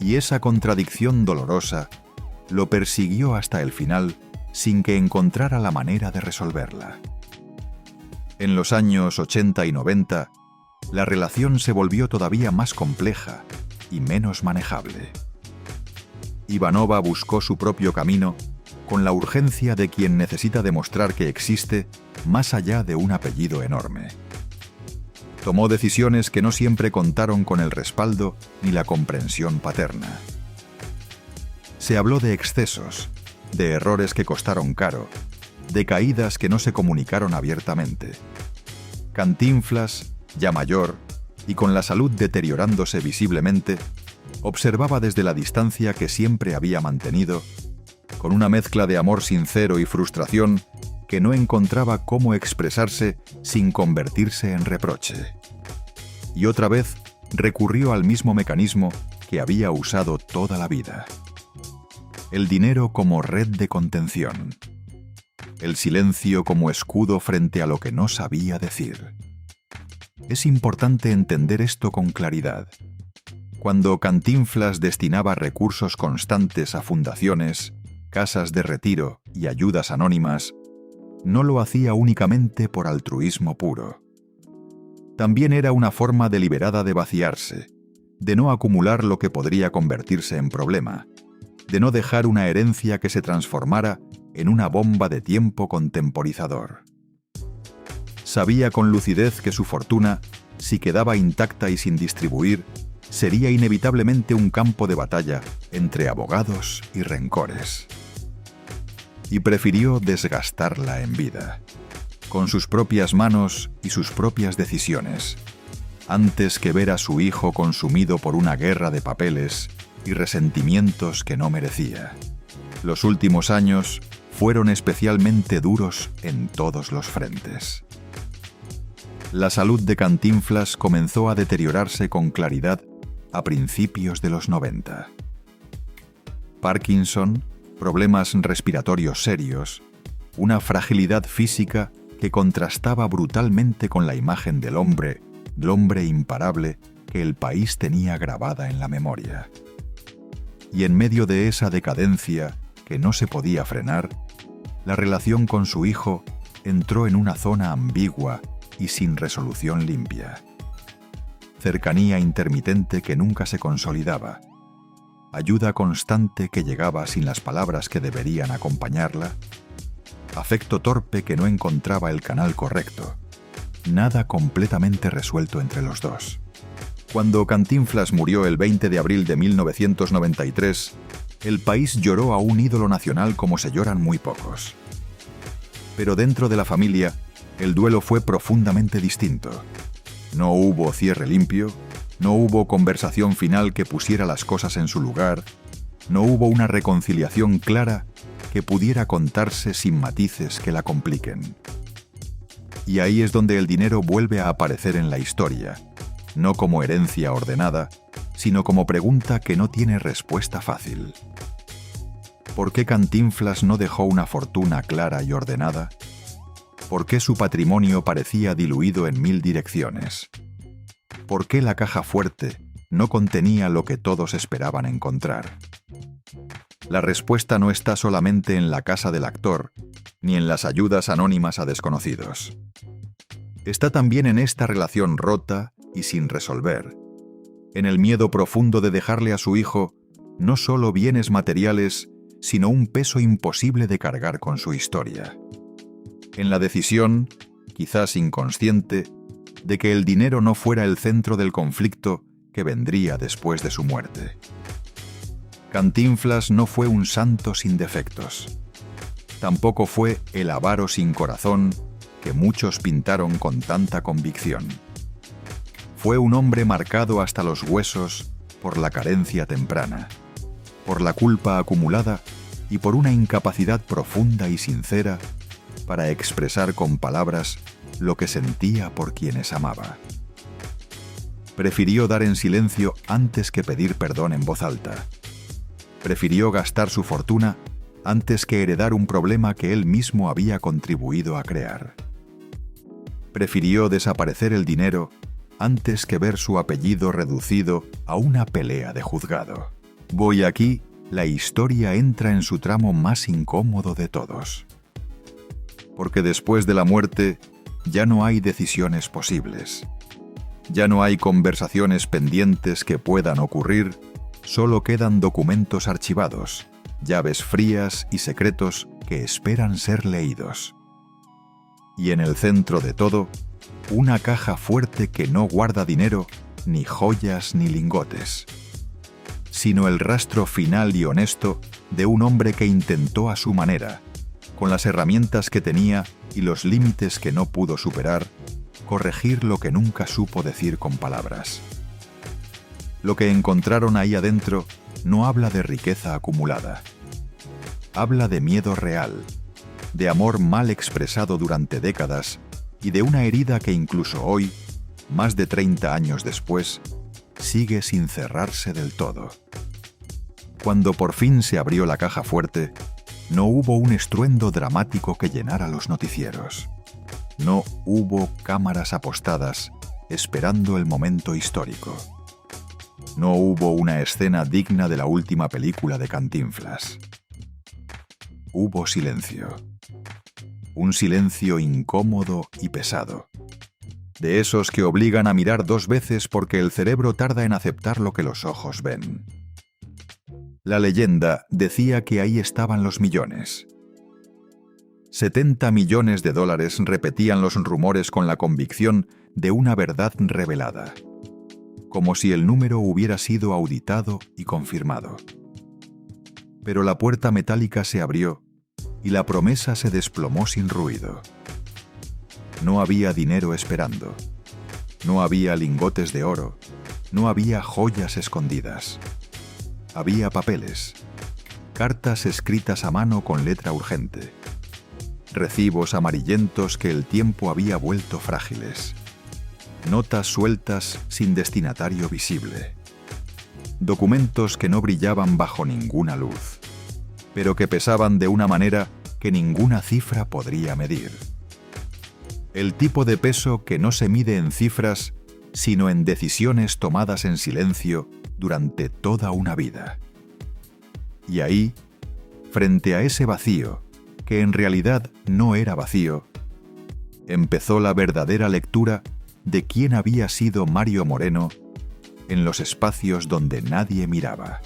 Y esa contradicción dolorosa lo persiguió hasta el final sin que encontrara la manera de resolverla. En los años 80 y 90, la relación se volvió todavía más compleja y menos manejable. Ivanova buscó su propio camino con la urgencia de quien necesita demostrar que existe más allá de un apellido enorme. Tomó decisiones que no siempre contaron con el respaldo ni la comprensión paterna. Se habló de excesos, de errores que costaron caro, de caídas que no se comunicaron abiertamente. Cantinflas, ya mayor, y con la salud deteriorándose visiblemente, observaba desde la distancia que siempre había mantenido, con una mezcla de amor sincero y frustración que no encontraba cómo expresarse sin convertirse en reproche. Y otra vez recurrió al mismo mecanismo que había usado toda la vida. El dinero como red de contención. El silencio como escudo frente a lo que no sabía decir. Es importante entender esto con claridad. Cuando Cantinflas destinaba recursos constantes a fundaciones, casas de retiro y ayudas anónimas, no lo hacía únicamente por altruismo puro. También era una forma deliberada de vaciarse, de no acumular lo que podría convertirse en problema, de no dejar una herencia que se transformara en una bomba de tiempo contemporizador. Sabía con lucidez que su fortuna, si quedaba intacta y sin distribuir, sería inevitablemente un campo de batalla entre abogados y rencores. Y prefirió desgastarla en vida, con sus propias manos y sus propias decisiones, antes que ver a su hijo consumido por una guerra de papeles y resentimientos que no merecía. Los últimos años fueron especialmente duros en todos los frentes. La salud de Cantinflas comenzó a deteriorarse con claridad a principios de los 90. Parkinson, problemas respiratorios serios, una fragilidad física que contrastaba brutalmente con la imagen del hombre imparable que el país tenía grabada en la memoria. Y en medio de esa decadencia que no se podía frenar, la relación con su hijo entró en una zona ambigua y sin resolución limpia. Cercanía intermitente que nunca se consolidaba, ayuda constante que llegaba sin las palabras que deberían acompañarla, afecto torpe que no encontraba el canal correcto, nada completamente resuelto entre los dos. Cuando Cantinflas murió el 20 de abril de 1993, el país lloró a un ídolo nacional como se lloran muy pocos. Pero dentro de la familia, el duelo fue profundamente distinto. No hubo cierre limpio, no hubo conversación final que pusiera las cosas en su lugar, no hubo una reconciliación clara que pudiera contarse sin matices que la compliquen. Y ahí es donde el dinero vuelve a aparecer en la historia, no como herencia ordenada, sino como pregunta que no tiene respuesta fácil. ¿Por qué Cantinflas no dejó una fortuna clara y ordenada? ¿Por qué su patrimonio parecía diluido en 1000 direcciones? ¿Por qué la caja fuerte no contenía lo que todos esperaban encontrar? La respuesta no está solamente en la casa del actor, ni en las ayudas anónimas a desconocidos. Está también en esta relación rota y sin resolver, en el miedo profundo de dejarle a su hijo no solo bienes materiales, sino un peso imposible de cargar con su historia. En la decisión, quizás inconsciente, de que el dinero no fuera el centro del conflicto que vendría después de su muerte. Cantinflas no fue un santo sin defectos. Tampoco fue el avaro sin corazón que muchos pintaron con tanta convicción. Fue un hombre marcado hasta los huesos por la carencia temprana, por la culpa acumulada y por una incapacidad profunda y sincera para expresar con palabras lo que sentía por quienes amaba. Prefirió dar en silencio antes que pedir perdón en voz alta. Prefirió gastar su fortuna antes que heredar un problema que él mismo había contribuido a crear. Prefirió desaparecer el dinero antes que ver su apellido reducido a una pelea de juzgado. Voy aquí, la historia entra en su tramo más incómodo de todos. Porque después de la muerte ya no hay decisiones posibles. Ya no hay conversaciones pendientes que puedan ocurrir, solo quedan documentos archivados, llaves frías y secretos que esperan ser leídos. Y en el centro de todo, una caja fuerte que no guarda dinero, ni joyas ni lingotes, sino el rastro final y honesto de un hombre que intentó a su manera, con las herramientas que tenía y los límites que no pudo superar, corregir lo que nunca supo decir con palabras. Lo que encontraron ahí adentro no habla de riqueza acumulada. Habla de miedo real, de amor mal expresado durante décadas y de una herida que incluso hoy, más de 30 años después, sigue sin cerrarse del todo. Cuando por fin se abrió la caja fuerte, no hubo un estruendo dramático que llenara los noticieros. No hubo cámaras apostadas esperando el momento histórico. No hubo una escena digna de la última película de Cantinflas. Hubo silencio. Un silencio incómodo y pesado. De esos que obligan a mirar 2 veces porque el cerebro tarda en aceptar lo que los ojos ven. La leyenda decía que ahí estaban los millones. 70 millones de dólares repetían los rumores con la convicción de una verdad revelada, como si el número hubiera sido auditado y confirmado. Pero la puerta metálica se abrió y la promesa se desplomó sin ruido. No había dinero esperando, no había lingotes de oro, no había joyas escondidas. Había papeles cartas escritas a mano con letra urgente, recibos amarillentos que el tiempo había vuelto frágiles, notas sueltas sin destinatario visible, documentos que no brillaban bajo ninguna luz, pero que pesaban de una manera que ninguna cifra podría medir. El tipo de peso que no se mide en cifras, sino en decisiones tomadas en silencio durante toda una vida. Y ahí, frente a ese vacío, que en realidad no era vacío, empezó la verdadera lectura de quién había sido Mario Moreno en los espacios donde nadie miraba.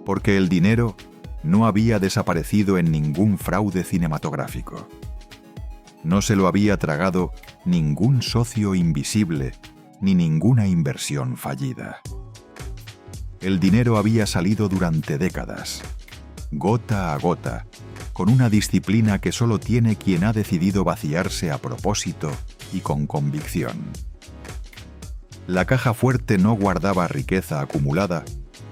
Porque el dinero no había desaparecido en ningún fraude cinematográfico. No se lo había tragado ningún socio invisible ni ninguna inversión fallida. El dinero había salido durante décadas, gota a gota, con una disciplina que solo tiene quien ha decidido vaciarse a propósito y con convicción. La caja fuerte no guardaba riqueza acumulada,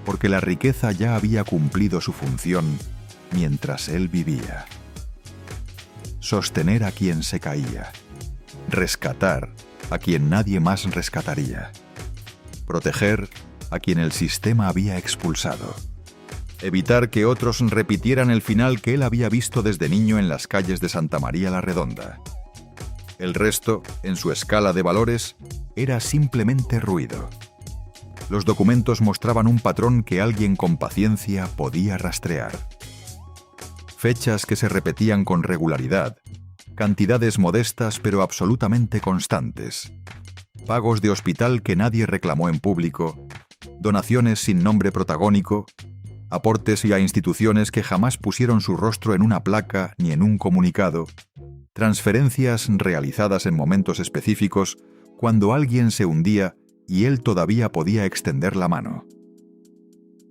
porque la riqueza ya había cumplido su función mientras él vivía. Sostener a quien se caía, rescatar a quien nadie más rescataría, proteger a quien el sistema había expulsado, evitar que otros repitieran el final que él había visto desde niño en las calles de Santa María la Redonda. El resto, en su escala de valores, era simplemente ruido. Los documentos mostraban un patrón que alguien con paciencia podía rastrear. Fechas que se repetían con regularidad, cantidades modestas pero absolutamente constantes, pagos de hospital que nadie reclamó en público, donaciones sin nombre protagónico, aportes a instituciones que jamás pusieron su rostro en una placa ni en un comunicado, transferencias realizadas en momentos específicos cuando alguien se hundía y él todavía podía extender la mano.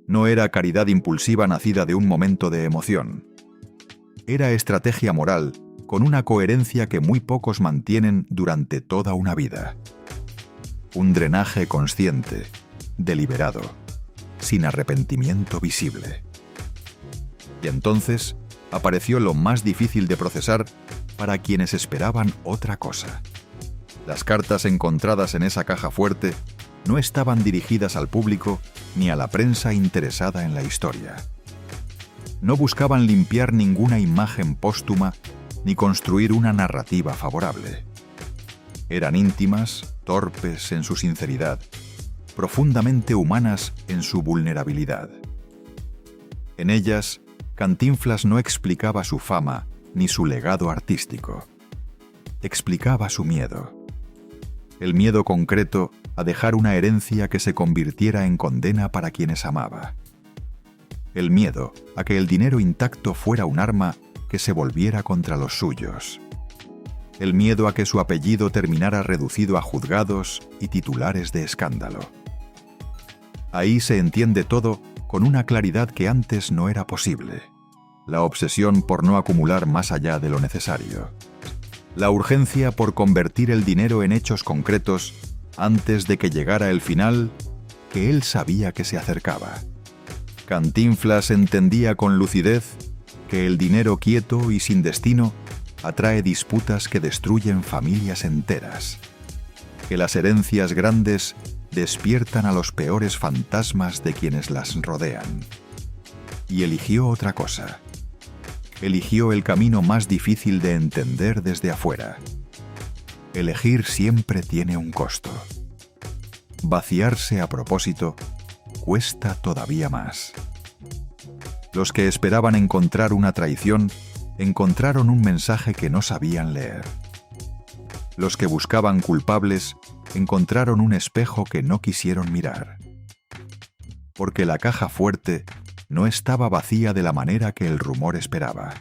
No era caridad impulsiva nacida de un momento de emoción. Era estrategia moral con una coherencia que muy pocos mantienen durante toda una vida. Un drenaje consciente, deliberado, sin arrepentimiento visible. Y entonces apareció lo más difícil de procesar para quienes esperaban otra cosa. Las cartas encontradas en esa caja fuerte no estaban dirigidas al público ni a la prensa interesada en la historia. No buscaban limpiar ninguna imagen póstuma ni construir una narrativa favorable. Eran íntimas, torpes en su sinceridad, profundamente humanas en su vulnerabilidad. En ellas, Cantinflas no explicaba su fama ni su legado artístico. Explicaba su miedo. El miedo concreto a dejar una herencia que se convirtiera en condena para quienes amaba. El miedo a que el dinero intacto fuera un arma que se volviera contra los suyos. El miedo a que su apellido terminara reducido a juzgados y titulares de escándalo. Ahí se entiende todo con una claridad que antes no era posible. La obsesión por no acumular más allá de lo necesario. La urgencia por convertir el dinero en hechos concretos antes de que llegara el final que él sabía que se acercaba. Cantinflas entendía con lucidez que el dinero quieto y sin destino atrae disputas que destruyen familias enteras, que las herencias grandes despiertan a los peores fantasmas de quienes las rodean. Y eligió otra cosa. Eligió el camino más difícil de entender desde afuera. Elegir siempre tiene un costo. Vaciarse a propósito cuesta todavía más. Los que esperaban encontrar una traición encontraron un mensaje que no sabían leer. Los que buscaban culpables encontraron un espejo que no quisieron mirar. Porque la caja fuerte no estaba vacía de la manera que el rumor esperaba.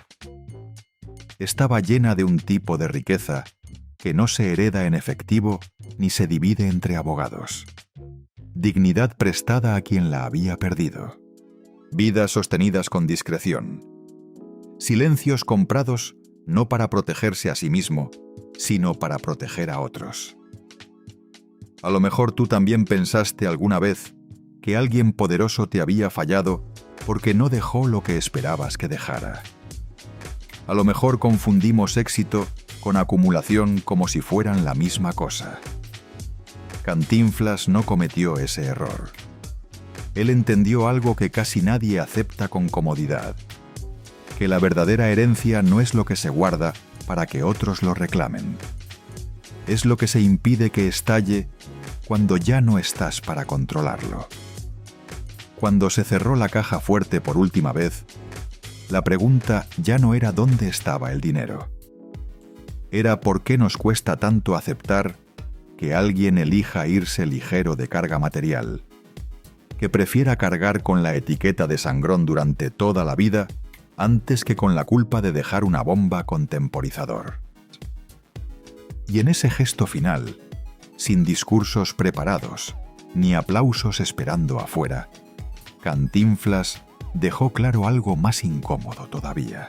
Estaba llena de un tipo de riqueza que no se hereda en efectivo ni se divide entre abogados. Dignidad prestada a quien la había perdido. Vidas sostenidas con discreción. Silencios comprados no para protegerse a sí mismo, sino para proteger a otros. A lo mejor tú también pensaste alguna vez que alguien poderoso te había fallado porque no dejó lo que esperabas que dejara. A lo mejor confundimos éxito con acumulación como si fueran la misma cosa. Cantinflas no cometió ese error. Él entendió algo que casi nadie acepta con comodidad: que la verdadera herencia no es lo que se guarda para que otros lo reclamen. Es lo que se impide que estalle cuando ya no estás para controlarlo. Cuando se cerró la caja fuerte por última vez, la pregunta ya no era dónde estaba el dinero. Era por qué nos cuesta tanto aceptar que alguien elija irse ligero de carga material, que prefiera cargar con la etiqueta de sangrón durante toda la vida antes que con la culpa de dejar una bomba con temporizador. Y en ese gesto final, sin discursos preparados, ni aplausos esperando afuera, Cantinflas dejó claro algo más incómodo todavía.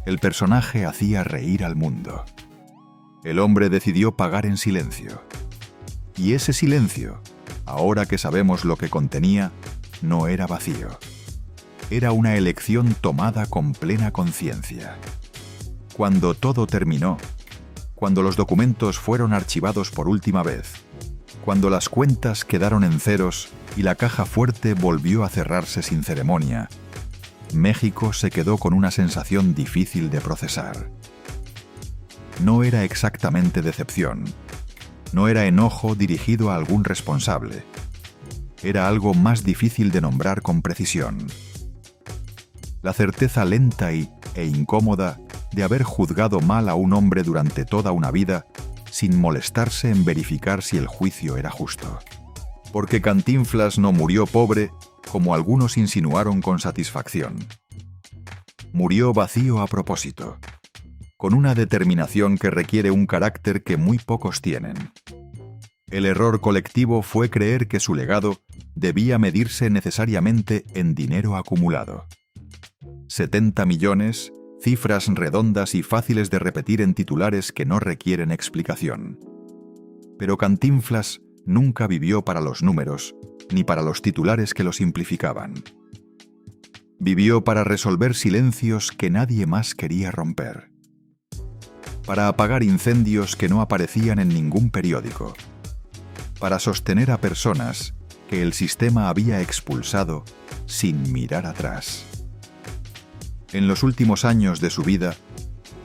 El personaje hacía reír al mundo. El hombre decidió pagar en silencio. Y ese silencio, ahora que sabemos lo que contenía, no era vacío. Era una elección tomada con plena conciencia. Cuando todo terminó, cuando los documentos fueron archivados por última vez, cuando las cuentas quedaron en ceros y la caja fuerte volvió a cerrarse sin ceremonia, México se quedó con una sensación difícil de procesar. No era exactamente decepción, no era enojo dirigido a algún responsable, era algo más difícil de nombrar con precisión. La certeza lenta e incómoda de haber juzgado mal a un hombre durante toda una vida sin molestarse en verificar si el juicio era justo. Porque Cantinflas no murió pobre, como algunos insinuaron con satisfacción. Murió vacío a propósito, con una determinación que requiere un carácter que muy pocos tienen. El error colectivo fue creer que su legado debía medirse necesariamente en dinero acumulado. 70 millones, cifras redondas y fáciles de repetir en titulares que no requieren explicación. Pero Cantinflas nunca vivió para los números, ni para los titulares que lo simplificaban. Vivió para resolver silencios que nadie más quería romper. Para apagar incendios que no aparecían en ningún periódico. Para sostener a personas que el sistema había expulsado sin mirar atrás. En los últimos años de su vida,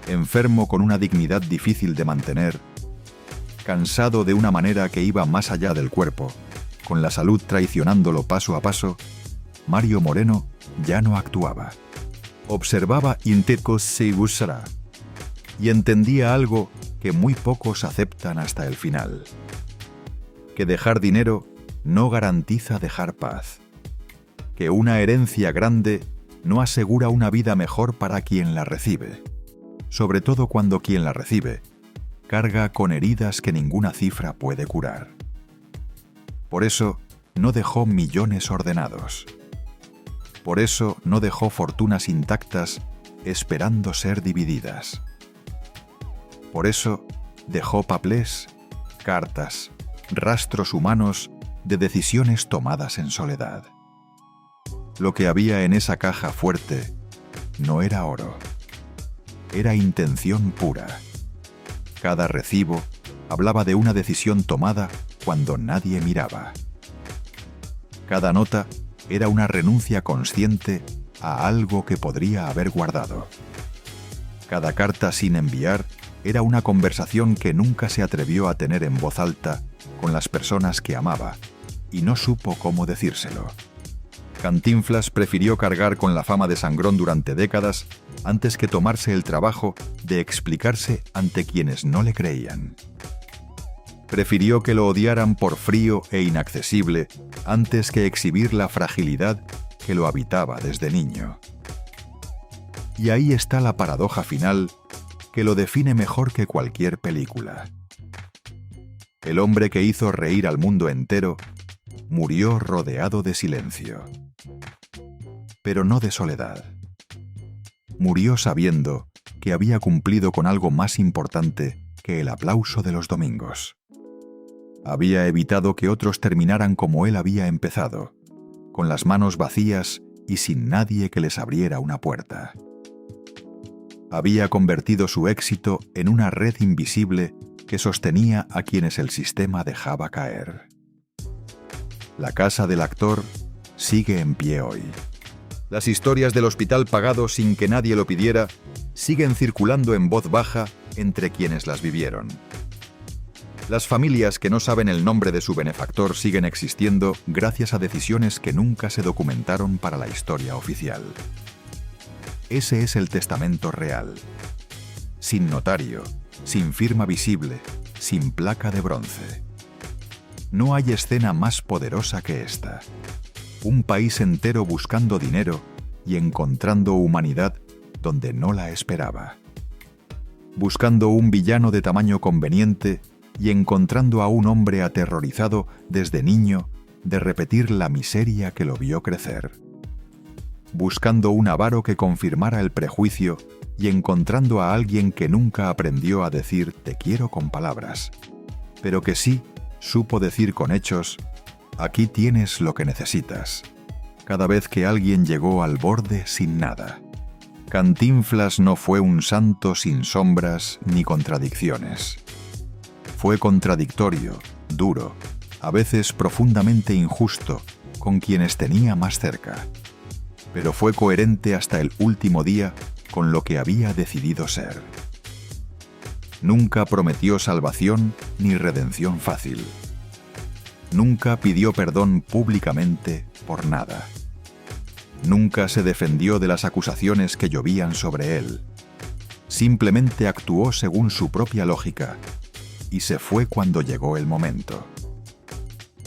enfermo con una dignidad difícil de mantener, cansado de una manera que iba más allá del cuerpo, con la salud traicionándolo paso a paso, Mario Moreno ya no actuaba. Observaba y entendía algo que muy pocos aceptan hasta el final: que dejar dinero no garantiza dejar paz, que una herencia grande no asegura una vida mejor para quien la recibe, sobre todo cuando quien la recibe carga con heridas que ninguna cifra puede curar. Por eso no dejó millones ordenados. Por eso no dejó fortunas intactas esperando ser divididas. Por eso dejó paplés, cartas, rastros humanos de decisiones tomadas en soledad. Lo que había en esa caja fuerte no era oro, era intención pura. Cada recibo hablaba de una decisión tomada cuando nadie miraba. Cada nota era una renuncia consciente a algo que podría haber guardado. Cada carta sin enviar era una conversación que nunca se atrevió a tener en voz alta con las personas que amaba y no supo cómo decírselo. Cantinflas prefirió cargar con la fama de sangrón durante décadas antes que tomarse el trabajo de explicarse ante quienes no le creían. Prefirió que lo odiaran por frío e inaccesible antes que exhibir la fragilidad que lo habitaba desde niño. Y ahí está la paradoja final que lo define mejor que cualquier película. El hombre que hizo reír al mundo entero murió rodeado de silencio. Pero no de soledad. Murió sabiendo que había cumplido con algo más importante que el aplauso de los domingos. Había evitado que otros terminaran como él había empezado, con las manos vacías y sin nadie que les abriera una puerta. Había convertido su éxito en una red invisible que sostenía a quienes el sistema dejaba caer. La casa del actor sigue en pie hoy. Las historias del hospital pagado sin que nadie lo pidiera siguen circulando en voz baja entre quienes las vivieron. Las familias que no saben el nombre de su benefactor siguen existiendo gracias a decisiones que nunca se documentaron para la historia oficial. Ese es el testamento real. Sin notario, sin firma visible, sin placa de bronce. No hay escena más poderosa que esta. Un país entero buscando dinero y encontrando humanidad donde no la esperaba. Buscando un villano de tamaño conveniente y encontrando a un hombre aterrorizado desde niño de repetir la miseria que lo vio crecer. Buscando un avaro que confirmara el prejuicio y encontrando a alguien que nunca aprendió a decir te quiero con palabras, pero que sí supo decir con hechos, aquí tienes lo que necesitas, cada vez que alguien llegó al borde sin nada. Cantinflas no fue un santo sin sombras ni contradicciones. Fue contradictorio, duro, a veces profundamente injusto con quienes tenía más cerca, pero fue coherente hasta el último día con lo que había decidido ser. Nunca prometió salvación ni redención fácil. Nunca pidió perdón públicamente por nada. Nunca se defendió de las acusaciones que llovían sobre él. Simplemente actuó según su propia lógica y se fue cuando llegó el momento.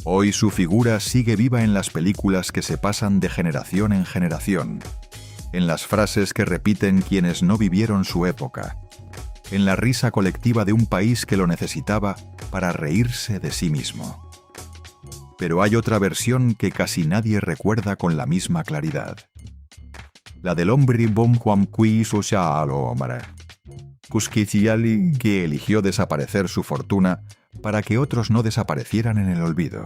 Hoy su figura sigue viva en las películas que se pasan de generación en generación, en las frases que repiten quienes no vivieron su época, en la risa colectiva de un país que lo necesitaba para reírse de sí mismo. Pero hay otra versión que casi nadie recuerda con la misma claridad. La del hombre que eligió desaparecer su fortuna para que otros no desaparecieran en el olvido.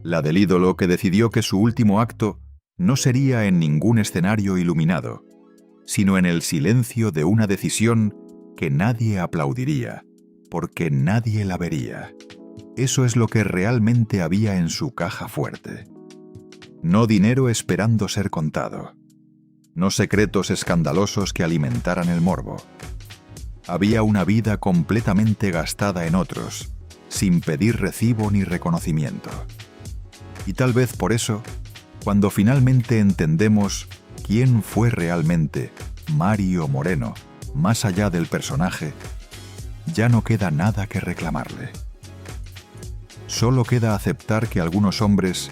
La del ídolo que decidió que su último acto no sería en ningún escenario iluminado, sino en el silencio de una decisión que nadie aplaudiría, porque nadie la vería. Eso es lo que realmente había en su caja fuerte. No dinero esperando ser contado. No secretos escandalosos que alimentaran el morbo. Había una vida completamente gastada en otros, sin pedir recibo ni reconocimiento. Y tal vez por eso, cuando finalmente entendemos quién fue realmente Mario Moreno, más allá del personaje, ya no queda nada que reclamarle. Solo queda aceptar que algunos hombres